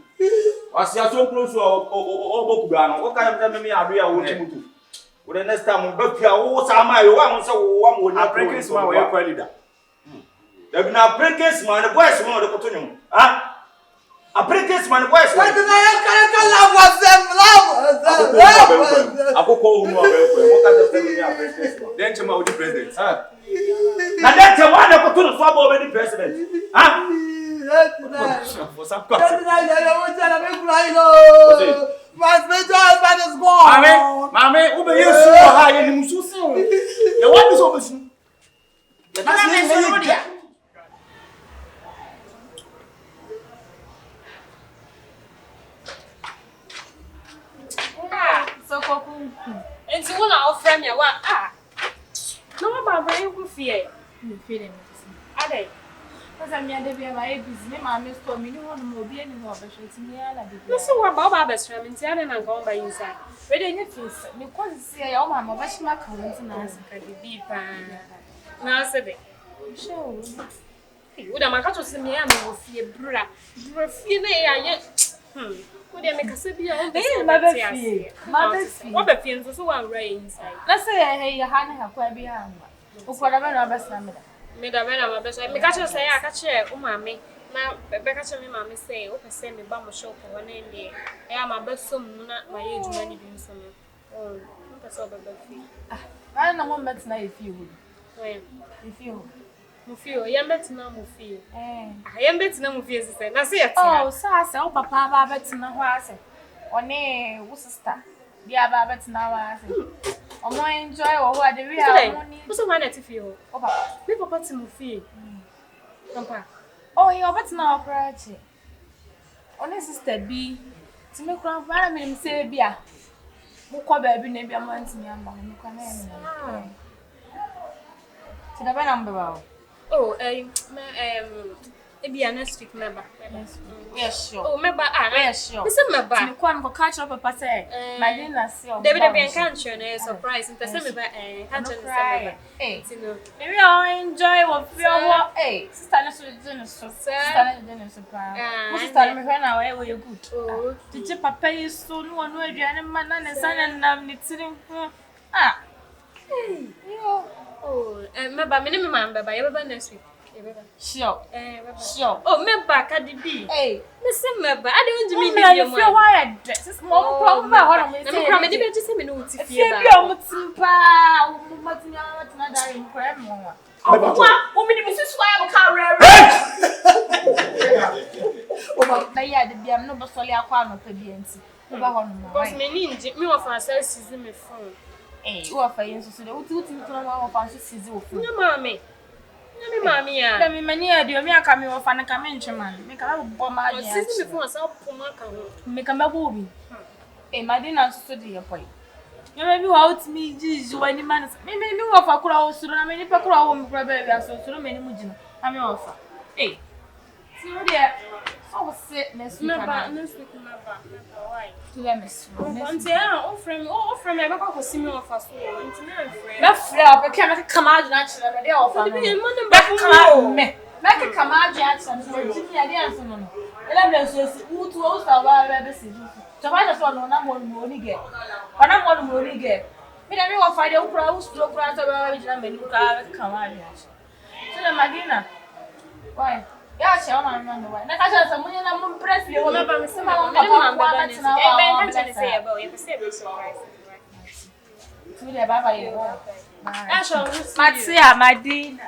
I see so close to Bokugano. What kind of me? I'll be Ochimoto. With the next time, but you are Sama, you want so one more breakers, my way of leader. There be now breakers, man, the boys, one of the Cotonou. Ah? A breakers, man, the boys. What the love was them, love. I go call you. What kind of breakers? Then to my president. Now that's the one that go to the farm already president. Huh? For some my husband is gone. Mame, ube you so high in Mususi. You want this over soon? So cool. And so one our friend ya what no baba you fear. You feeling it. Ade. Because I'm here to be my business. My miss told me you want to be any more, but she's near la. Listen, what Baba best friend and tell them I'm going by inside. Where you face me? Because see, your mama, but she might come into us and be now said it. Sure. Would I catch us in the army with your brother? You were feeling yet. Would they make a severe? They mother fear. What the fiends so one ray inside. Let's say, hey, your hand have quite beyond. Whatever our best number. My best. I catch us say, I catch you, Mammy. Now, Becca, me, Mammy say, oh, send me bum shop for one day. I am my best son, not my age, many doing some. Oh, that's all the fee. I don't know what that's not if you feel, I am better now, Mufi. I am better now, Mufi, said. I say, oh, so I say, oh, Papa, better now, I say. Or nay, what's a star? The other now, I say. Oh, my enjoy or what the real what's the one to feel? Oh, Papa, people put some fee. Papa, oh, you're better now, Cratchy. Honest sister B. To make one vitamin say, Bia. Who call baby, maybe a month in your mom. To the number. Oh, maybe a next week member. Yes, sure. Oh, member, yes, sure. Listen, member. You can't catch up a pass. My dinner, David, can't show a surprise. And the same can't say, maybe I'll enjoy what we are. Eh, Stanley dinner, surprise. What's telling me when I were you good? Oh, did your papa is soon one way, and man and son and knitting? Ah, oh, and member, minimum, by everybody next week. Sure. Sure. Oh, me back at the B. Hey, listen, member. I don't mean you feel why I dress. It's more problem. I'm coming to just a minute. If you're Mammy, let me many idea. Me, I come here for a convention, man. Make a bomb. I see before make a movie. A madina study a point. You may be out me, Jesus, when the man is maybe off a crowd, so I mean, if a crowd, brother, so many mujin. I'm offer. Hey, see, dear. Oh, sit, Miss Never. Let me see. Oh, from my papa, see me off us. That's I can't come out naturally. They offer me. Make a come out, Jackson. Give me a dance. And I'm just who to host our baby. So I just want to know money get. But I'm one money get. Me, I will find a crowd, stroke right about it, and look at come out. So the Magina. Why? Yeah, she don't remember why. Now, I just someone I'm impressed. You remember me? Someone I'm say about you. Say surprise. To the Baba, you. Matsia, my dear.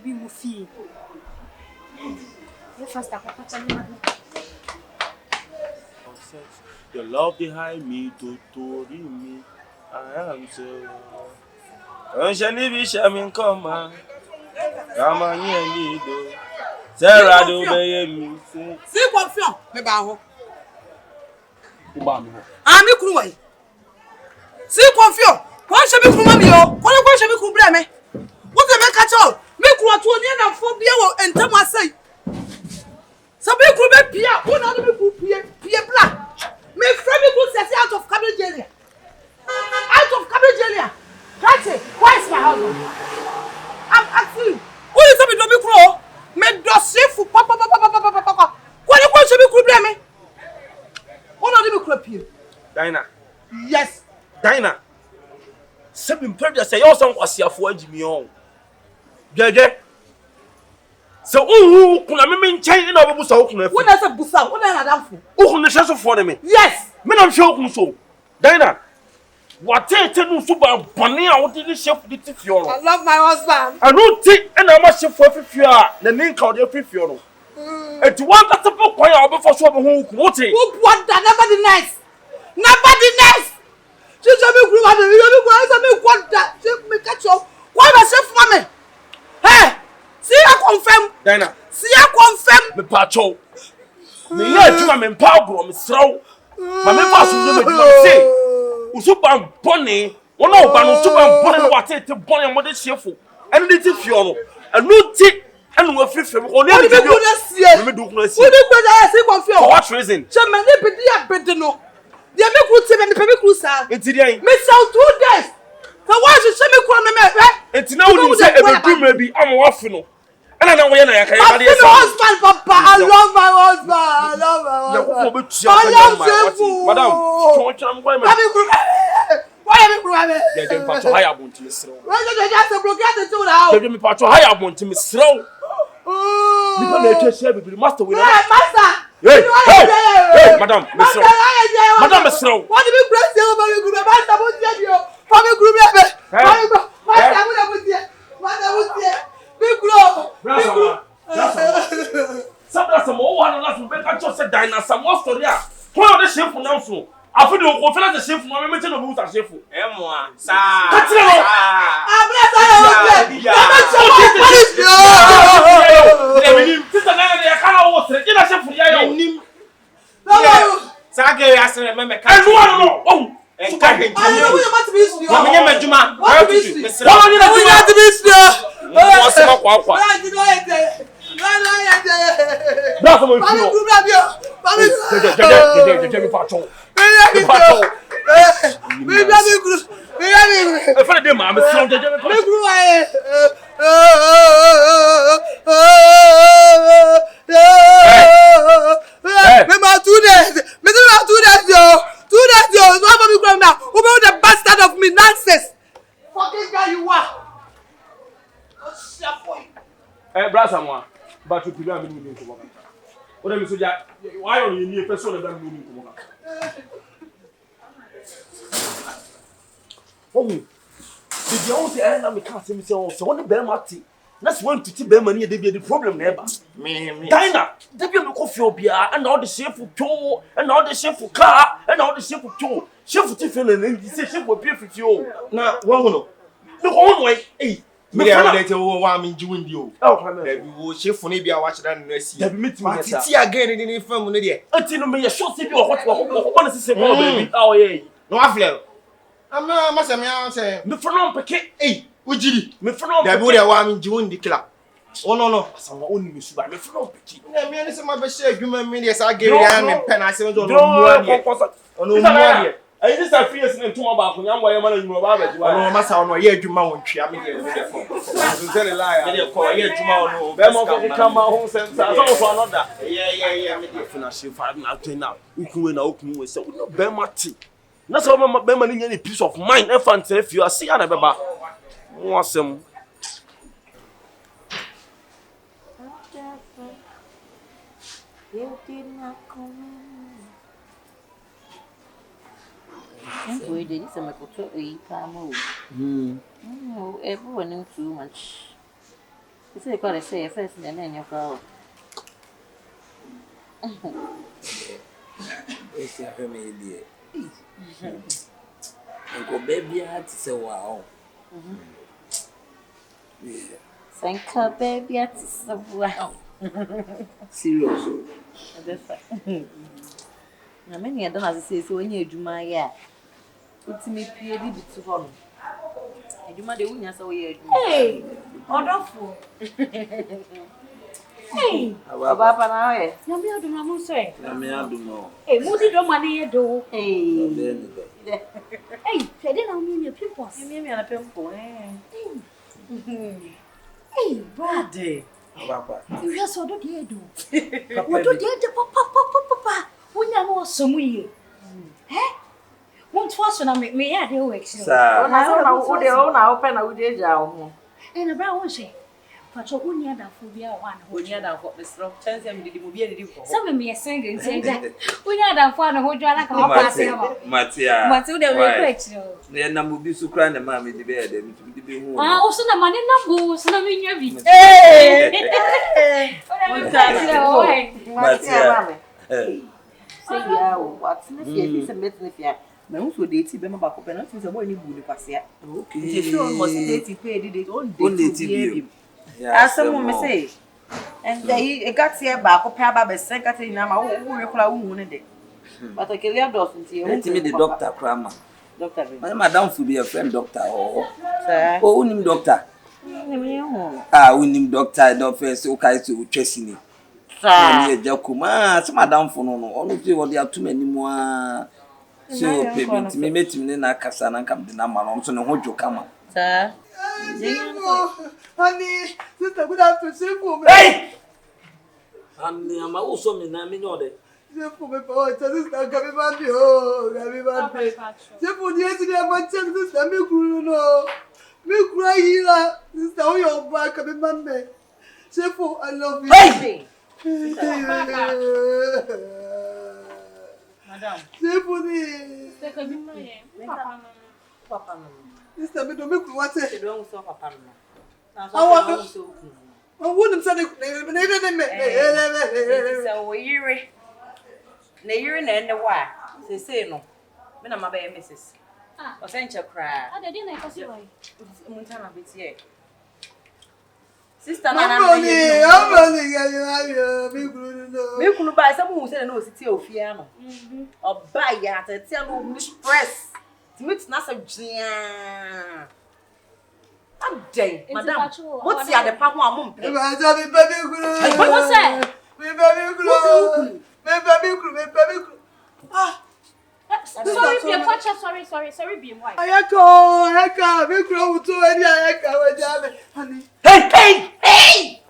be mufi. You first Your love behind me to me. I am so. Onshani shamin koma. Kama nyeni do. Sarah do be mi se. C-CONFION me ba ho. Uba mi ho. Ami kunu wai. C-CONFION. Ko se mi kunu mami o. Ko se mi kunu bre me. What the make catch all? Me kunu to ni na fo bia wo entam asai. Sabe kunu be pia, wo na me kunu pia bla. Me friend me kunu say out of cabbage area. Out of cabbage area. That's it. Why is my husband? I'm asking you. Who is me do me kunu? Me do sefu papa. Ko se mi kunu bre me. Wo na me kunu pia. Dinah. Yes. Dinah. Seven previous say you son kwasiafo agimi on. Jeje. So kuna me nchen na obebu so kuna afi. Wo na say busa, wo na adamfo. Kuna hyeso fo ne me. Yes. Me na hwe okun so. Dinah. What nu so ba bone a wo de chef de tifio no. I love my husband. Anu ti na ma chef afifio a na ne nka wo de afifio no. Eti wan ka tepo kwan a obefo so obo hu wo ti. Who bought that? Nobody nice. Nobody nice. She said me grew up and me got that. She me catch up. Why be chef mama? Hey, see I confirm. Dinah. See I confirm. Me pacho. Me ya adwuma me mpa bro me sraw. Ma me fa so me adwuma say. Usuba bone, wona oba no usuba bone no watete bone mo de chefo. Enu de ti fio no. Enu ti enu afifem. Oni What de do you see? me do kuna si. What do you see? Confirm. For what reason? She me ne bedi abedi no. They make good say me pe me sa. Enti dey. Me sell 2 days. So why she me kura me? Enti na woni say ebedum bi am wafe no. Ana na wo ye na yakaya ba de my husband, Papa. I love my husband. I love my husband. I love you. Madam, don't try me. Why am I crying? Yeah, dem pacho high abont me srow. Why did you just broke out to now? Dem pacho high abont me srow. Nipa na etwa share bibiri master we na. Master. Hey, madam, me srow. Madam, me srow. What did you press your baby group? Master, what did you do? For me group, master, what did you? Master, what did you? Big group. Some more one last week I just said Dinah some more story. Why the chef now so? I feel you go finish the chef no me tell you about chef. Moi, ça. Ça que ya se me ka. But you prepare me to work. What am I saying? Why are you near person that I'm moving to work? Oh, did you also end up with cancer? So, what the bear marty? That's one to bear money, they be the problem never. Me, Dinah, they be a coffee beer, and all the chef for tow, and all the chef for car, and all the chef for tow. Chef for Tiffin, and he said chef will pay for you. Now, one no. The whole way, eh? Me later wa me njiwin di o. Da bi wo chef ne bia wa chira no asi. Da bi meeting me sa. Titi again ni fam no de. Ati no me ye short se bi o hot ko na sese ko baby. Ah ye. No afle. Ama masa me an say. Me frono peke. Eh, ujiri. Me frono. Da bi wo de wa me njiwin di kila. Oh no. Asama oni me suba. Me frono peke. Na me ani se ma be share adwuma me de sa again ya me pen ase no muwa de. Ono muwa de. I just have fears in two about when I'm way man in Mobile. No, Massa, no, yeah, you mount Chiam. Tell a lie, call here tomorrow. Bemo come home since I saw another. Yeah, finish 5 now, 10 now. You can win out with so no Bemati. That's how my Beman in any peace of mind. If I say if you are seeing a baba. Awesome. You did not come. We did some to eat. Everyone knew too much. It's a call say first and then you go. It's a family. Uncle baby had to say wow. Thank you, baby. It's so wow. Serious. Na many don't as say so when you do my ya. It's me pay the to home. Eduma de wunya so ye eduma. Hey, wonderful. Hey, Papa na we. na me adu na mo say. Na me adu no. Hey, mo di do mani ye do. Hey. Hey, fede na mi pimples. Me na pimple Hey, brother. Papa. You just do the do. What do the papa. Wunya no so mu ye. Eh? Won't force na me ya de work. Sir. na open na we dey ja ho. Eh na bra won say. Pacho unia da phobia one. Unia da for Mr. Chance am didi mo bi didi ko. Some me sing say that. Unia da for na ho jwa ka pass ya ba. Matia. Matu de request. Na na mo bi su kra na ma me di be de mi di be hu. Ah, o so na mane na bo, so na me nya bi. Matia. Say ya o, what's na fie se met na fie. Na hu so date be ma ba ko pe na tin se boy ni bu ni kwase. Okay. Ti so mo si date pe date on date bi. Asem me say. And they got here back up ba be sen got na ma wo rekula wo ne de. But I can leave those into you. Let me the doctor Krama. Doctor. Madam to be a friend doctor. Oh. Sir. Oh, unim doctor. Unim doctor don't first okay to chasing. Sir. Ni Jakuma, some madam for no. Ono ti what there too many more. So payment me meeting na kasa na kam de na ma no so ne ho dwo kama. Sir. Honey, sister, good afternoon. SHIFO. Hey! Honey, I'm also me na me no de. SHIFO me pa sister come back oh, come back. SHIFO dey see dey ma check sister me kuru no. Me cry here. Sister, how you back come back me. SHIFO, I love you. Hey! Madam. SHIFO ni. Sister, come here. Papa no. Sister, me do me kuru what say. Don't so papa no. Na so. I wouldn't say me. So yiri. Na yiri na ende wa. Say no. Me na mabe Mrs. O senche kra. Ah, dey na ikosi why. Munta na betie. Sister I'm na running, me kuru no. Me kunu ba say mu say na o siti ofia no. Oba ya tete no stress. Timit na say gia. Day, madam. What's the other part one mum? Me baby kuru. What say? Me baby kuru. Ah. Sorry, be why. Ayaka, me kuru to any ayaka we jame. Honey. Hey!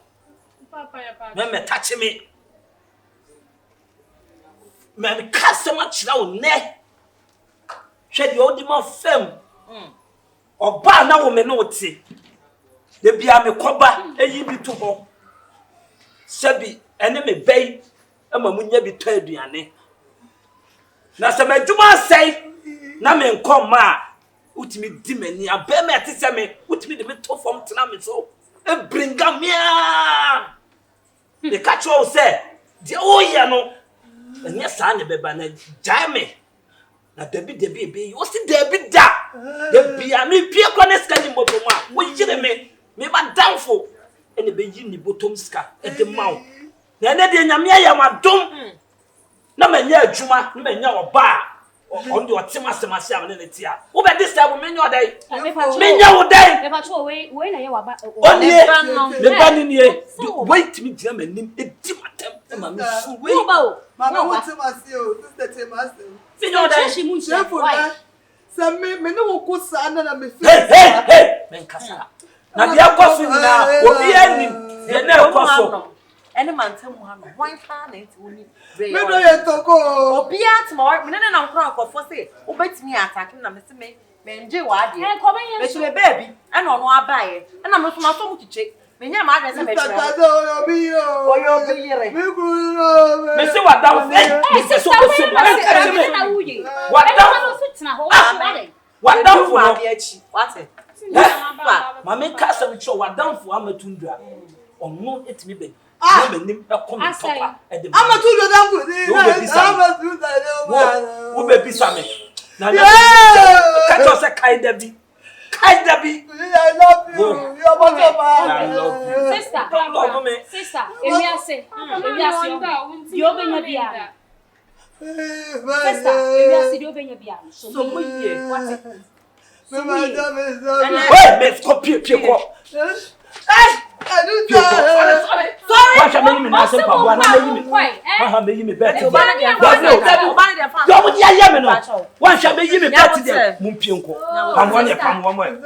Papa. Me touch me. Me customer chira wo ne. Hwe de odi ma fam. Oba na wo me no ti. De bia me koba eyi bi to ho. Sebi ene me bei ama munya bi to aduane. Na se me djuma sei na me nkoma utimi di mani abe me atise me utimi de me to fom tena me so e bringa mia. De catch all say de oya no enya sa ne beba na jame. Na debi ebe you see debi da debi ami pie kwa ne ska ni moto ma wo yire me ba downful ene be yi ni bottom ska e de maw na ene de nyame ya madom na manya adwuma na manya oba on de otima semase am ne tia wo be this time menya odai menya odai Me pacho we na ye waba oni le bani ni wait me dia manim e di matem e ma me su we Mama want to see you, sister Timasi. menya odai SHIFO na. Say me no ko sa na me feel. Hey men kasa na dia koso na obi anim ye na koso any man tell mu ha no one fa na enti woni Me no ye toko. obi atmo me na nkran ko for say obetimi attack na me se me nje wa de Eh, come here. me tule baby and ono abaye na me so ma so mu chiche me nya ma adresse me try oyo bi yire Me kuru. me se wa down me se so so na wuye. What Wa no so tina ho wa down for ma no bi achi what ma me kasa me cho wa down for amatundra no etimi be na manim e come topa e de I'm too your damn good. wo be bisa me na na ka to say kai da bi I love you. You're my I love you. Sister, Don't love me. Sister, Ewiase, you open your beer. Sister, Ewiase, you open your beer. So we what? Wait, let's go pie. Sorry. Why shall me na say pabua na me? Why me me bet? Why shall me me bet there? Mumpie nko. Pam one.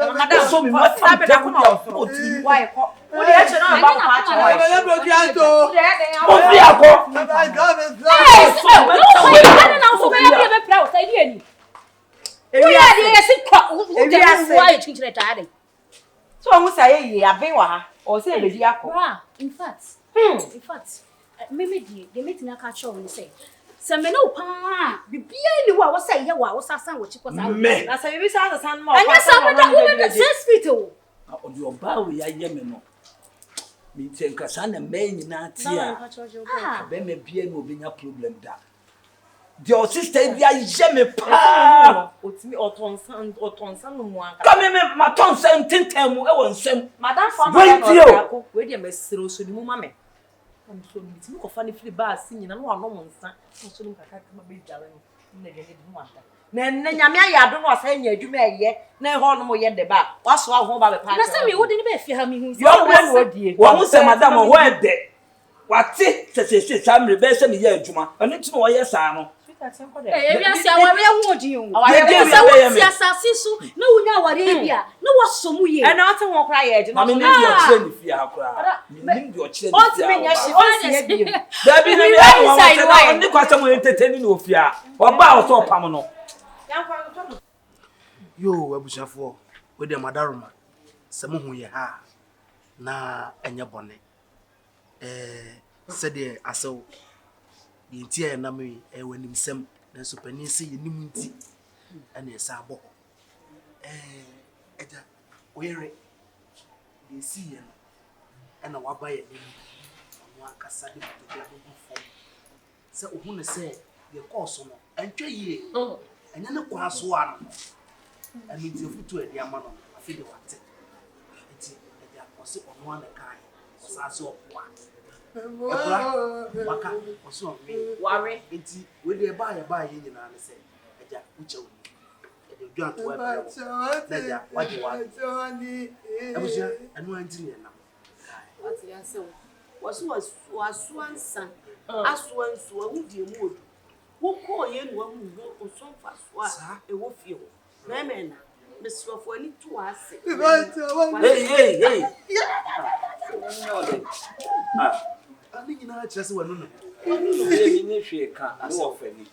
So me must have take with your foot. Why? What do you actually know about patch? So I say I been wa or say baby akọ. In fact, me the meeting I catch on say. Se me no pa bibia ni wa say ye wa sasan wo chiko sa. Na say baby say sasan mo. Anya sa me da wo be 6 feet o. O di oba we ya ye me no. Me tenka sa na me nyina tia. Be me bia no obenya problem da. Your sister bia ye me pa. Otimi otonsan no mu aka. Come me ma tonsan tintan mu e won nsem. Madam for ma we dey mesiro so ni mu ma me. Am so ni timi ko fa ni free bar si nyina no ano mo nsa. So ni kaka kama be dware no. Na de mu aka. Na nyame ayado no asa nya adwuma eye. Na ho no mo ye de ba. Waso ho ba be pa. Na se me wo de ni be fi ha me hu. Yo wo die. Wo se madam ho e de. Wate se samre be se me ye adwuma. Ani ti no wo ye sa no. Ewiase aware hu odin o. Aware wo asase so na wunya aware bia na wasomu ye. E na ate ho kra ye de no. Na me ni yo kire ni fi akra. Me ni yo kire ni fi. O ti me nya shi o si e bi. Da bi ni ya wo ni kwata mo entertain ni ofia. Oba o so pam no. Yo abushafo we de madaroma se mo hu ye ha na enye bone se de aso di ntia na me wanim sem na so pani se yenim nti ana esa abo eja oyere de si ye no ana waba ye ni no akasa de to go fo se ohu ne se ye course no antwa yie anya ne kwa so ano ami ti futu e dia ma no afi de wate enti e dia kwose ono ana kai sa so opwa waka oso ware enti we de ba ye nyina ne se eja uche wo e de dwa to wa na ja waje wa abuja anu anti ne na wati ya se wasu ansa asu ansu hu die mu odu wo ko ye nu amu wo so fa so a e wo fie ho meme na mesrofo ani to ase Hey. ani nyina a chese wanu no ni hwe ka no ofani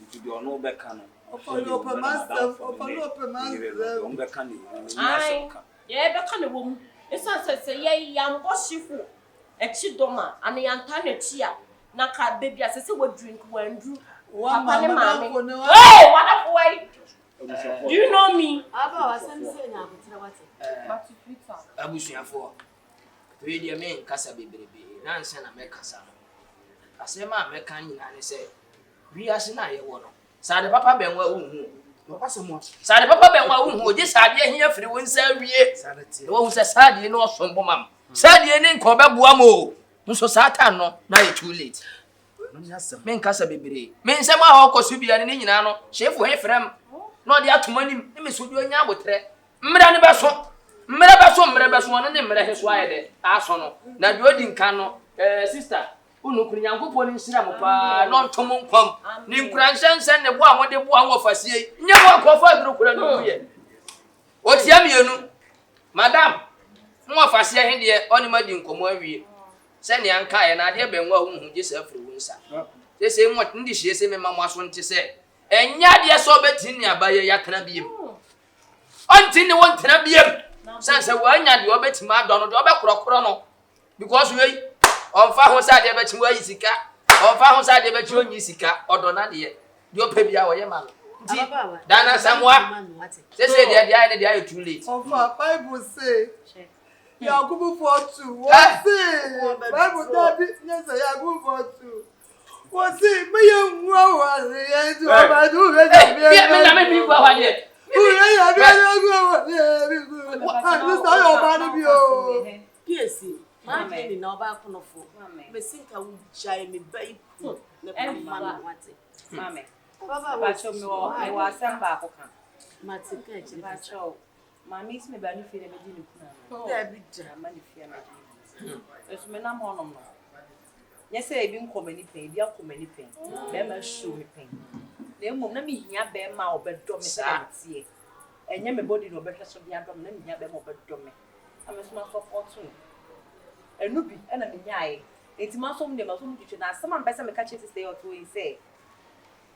nti de ono be ka no Open master. on be ka ni ye be ka ne wo mu esa se ye yam bo SHIFO e chi doma ani yanta na chi a na ka baby asese wo drink wandu papa ne MAAME hey what up way do you know me aba wasan se nya abutira wate batu twitter abusuafo we dey me nkasa bebrebe na nse na me kasa no asema me kan nyina ne se wiase na ye wo no sade papa benwa unhu papa mo sade papa benwa unhu oje sade ahia firi won sa wie sade tie wo hu se sade no osombo mam sade ne nko beboa mo nso satan no na ye too late me nkasa bebrebe me nsema ha okoso bia ne nyina no SHIFO he frem no de atomanim ne me so bi onya abotre mmra ne beso no ne mmra he so ayede aso no na de odi nkan no sister unu kuru Nyankopon ni nsira mo pa no ntomo nkwam ni nkura nsensen ne bo a mode bo a wofasie nye bo akofo aduru kura no ye otia mienu madam mo fasie he de oni madi nkomo awie se ne anka ye na de benwa hu je sa afiri wonsa se mo ndi hie se me mama so nti se enya de so betin ne abaye yakana biem onti ne wontena biem sanse wanya de obetima adon de obekorokoro no because we onfa ho sa de betim wa yisika onfa ho sa de betim onyi sika odona de de opebia wo ye ma nti dana samwa se de ai ne de ai too late Bible say Yakubu for two. What's it? Bible that yes, Yakubu for two. What's it? Me young woman, and to about do it. Yes, Mami na oba konofo. Me sinka wu jai me bai ku. Mami. Baba wacho me wa asamba akoka. Matika eche Wacho. Mami isi me ba ni fie na me di ni kuna. da bi ja. Ma ni fie na di. Esu me na mo no no. Yes, I been coming pain, be a coming pain. Be ma show me pain. Na mum na me hia be ma obedo me tie. Enye me body no better so be adom na me hia be ma obedo me. Amesuma support you. Enu bi na me nyae. Enti ma so me ma so mutwe na asema mpesa me ka che stay or two say.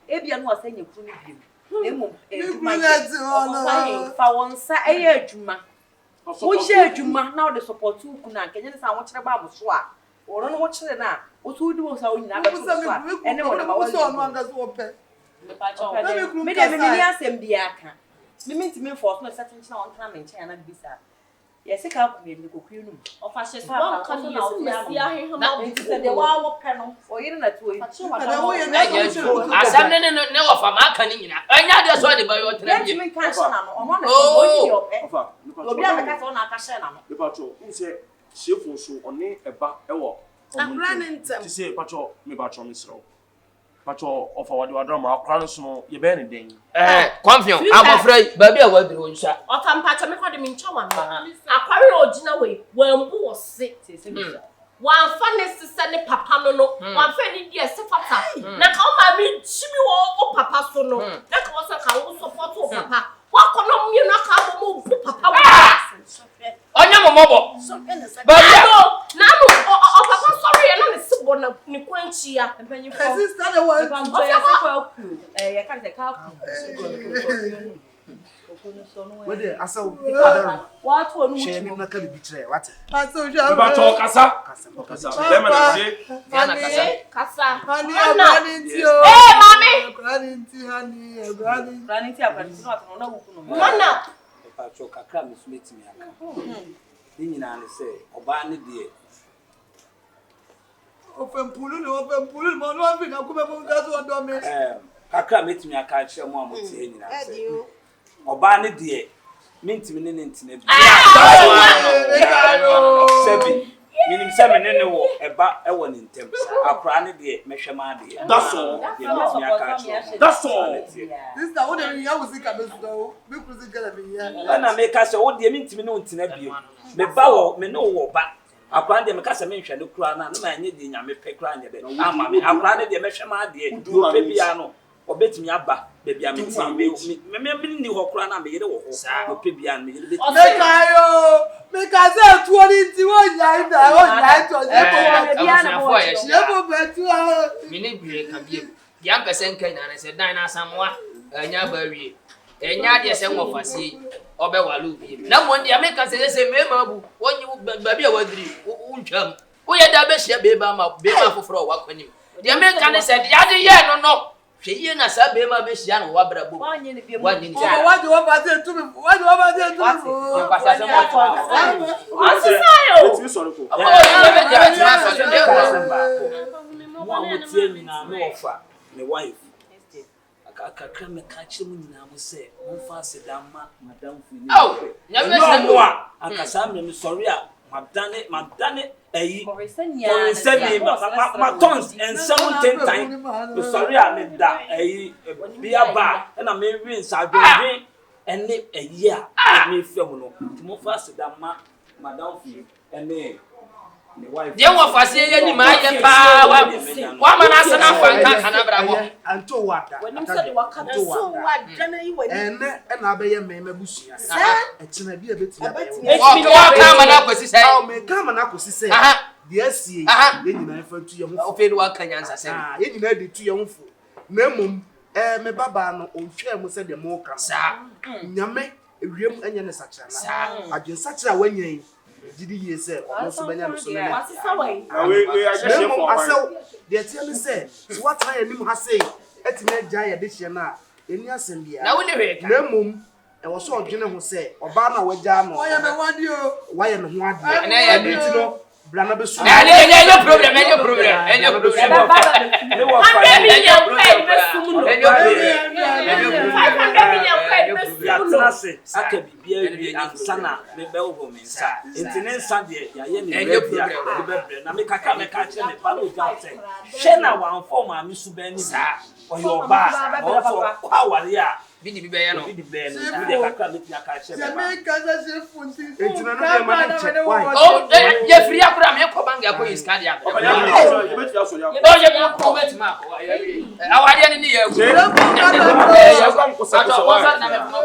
Ebia no asa nya kru ni bi. Na mum fa wonsa eye adwuma. Wo je adwuma na wo de support you kuna kenye ne sa wo kire ba mo so a. Oro no wo kire na wo so di wo sa wo nyina ba so a. Ene mo na ma wo so no anga so pe. Me de me ni asem bi aka. Me ntimi force no certain china on tena me nchen na bisa. Yes, I can't come in the cocoon. Of a chef, one can you see the wall panel or in a two. Asam ne of a makani na. Anya de so de bayo tena. Let me cash on one of the cat on a cash on. The patrol, who say, SHIFO so on a back a walk. I'm running to say, patrol, me patrol, Miss Row. Patrol of our drama, crowns no, you burn it. CONFION, I'm afraid, baby, I will do it. Or can patch me for the minchawan. A quarry original way, when who was sick. One funny to send a papa no, one friendly dear Sefata. Now come my mean, Jimmy or papa so no. That was a cow support papa. What can you not have a move, papa? On your mobile. Now, papa, sorry, I'm not a sibon of Niquenchia. And when you Sister, the one. I can't take out. Whether I saw What one share me not can betray what? I saw you. Patrol, Casa, them and Casa. Honey, I'm running to you. Hey, mommy. Running to honey, running to Mana. Patrol, Kakra, Miss Meet me. Nina say, Obani dear. Open pool, man, one thing I'll come among us one domain. Kakra meet me, I can't share more with you. Obani dear. Mint me in internet. Sebi. Minim seven in the war, a one in temps. A cranny dear, Meshama dear. That's all. That's all. This is the only I was thinking about though. Because it's gonna be here. And I make us all the mint me no internet. Me bow, me no back. I plan them because I mentioned the crown and I need the Yami Pecran. I'm planning the Meshama dear. Do a piano. Or bet me up, baby. I'm remembering the Hokran and made a pibian. Make us 21 night. I want Minute can be young person can and I said, Dina somewhat, and Yabury, and Yadia some of us see, or Bewalu. Now, one day I make us say, Memo, when you baby was dream. We had that best baby, for a walk when you. The American said, Yadia, no. She na sabe ma be shia no wabra bo. Why do you want to to me? Why do you want to me? Wife. Kakra me catch him na mo say, "Mo fa sedama madam funi." Oh, no, akasa me sorry a madane eyi my tons and 17 times sorry I made that eyi bia ba na me win sadwen and a year me film no mo fa sedama madam funi and the wife dey wo fa se ye ni ma ye pa wa ma na sana fa nka kana bra bo anto wada when you said what can so what jana you when and abaye me mabusua e kina bi ebetimi wa ka ma na kwasi sai me ka ma na kwasi sai de asie ye nyina fa tu ye ho o fe wa kan yansa sai ye nyina de tu ye ho fo na mum me baba no o twa mu se de mo ka sa nyame ewiem anya ne sakira na adwen sakira wanyan didi ye say no so banya no so me we I just for asaw de tie me say what time anim ha say etime gya ye de hye na eni asem bia na wo ne we ka na mum e wo so odwene ho se oba na wagya no Why am I one you? why no ho ade na ya bi no brana be so any problem any problem Ne wa fa. 100 million pay be sum no. 500 million pay be sum no. Atrase aka bibia bi ansana me be wo me nsa. Entine nsa de ya ye ne be bia be na me kaka me ka kire me pa no ja say. She na wan form ami su be ni sa. Oyo ba. O kwa wale a bidi bi be ye no bidi be no. Bidi kaka me tia ka kire me. Jamaica says funti. Entina no dey man check why oh ye free akura me ko banga ko is card ya oh ye me ko wet ma awade ni ye ku Ya kwa mkosa ato kosa wasa wa. na me ko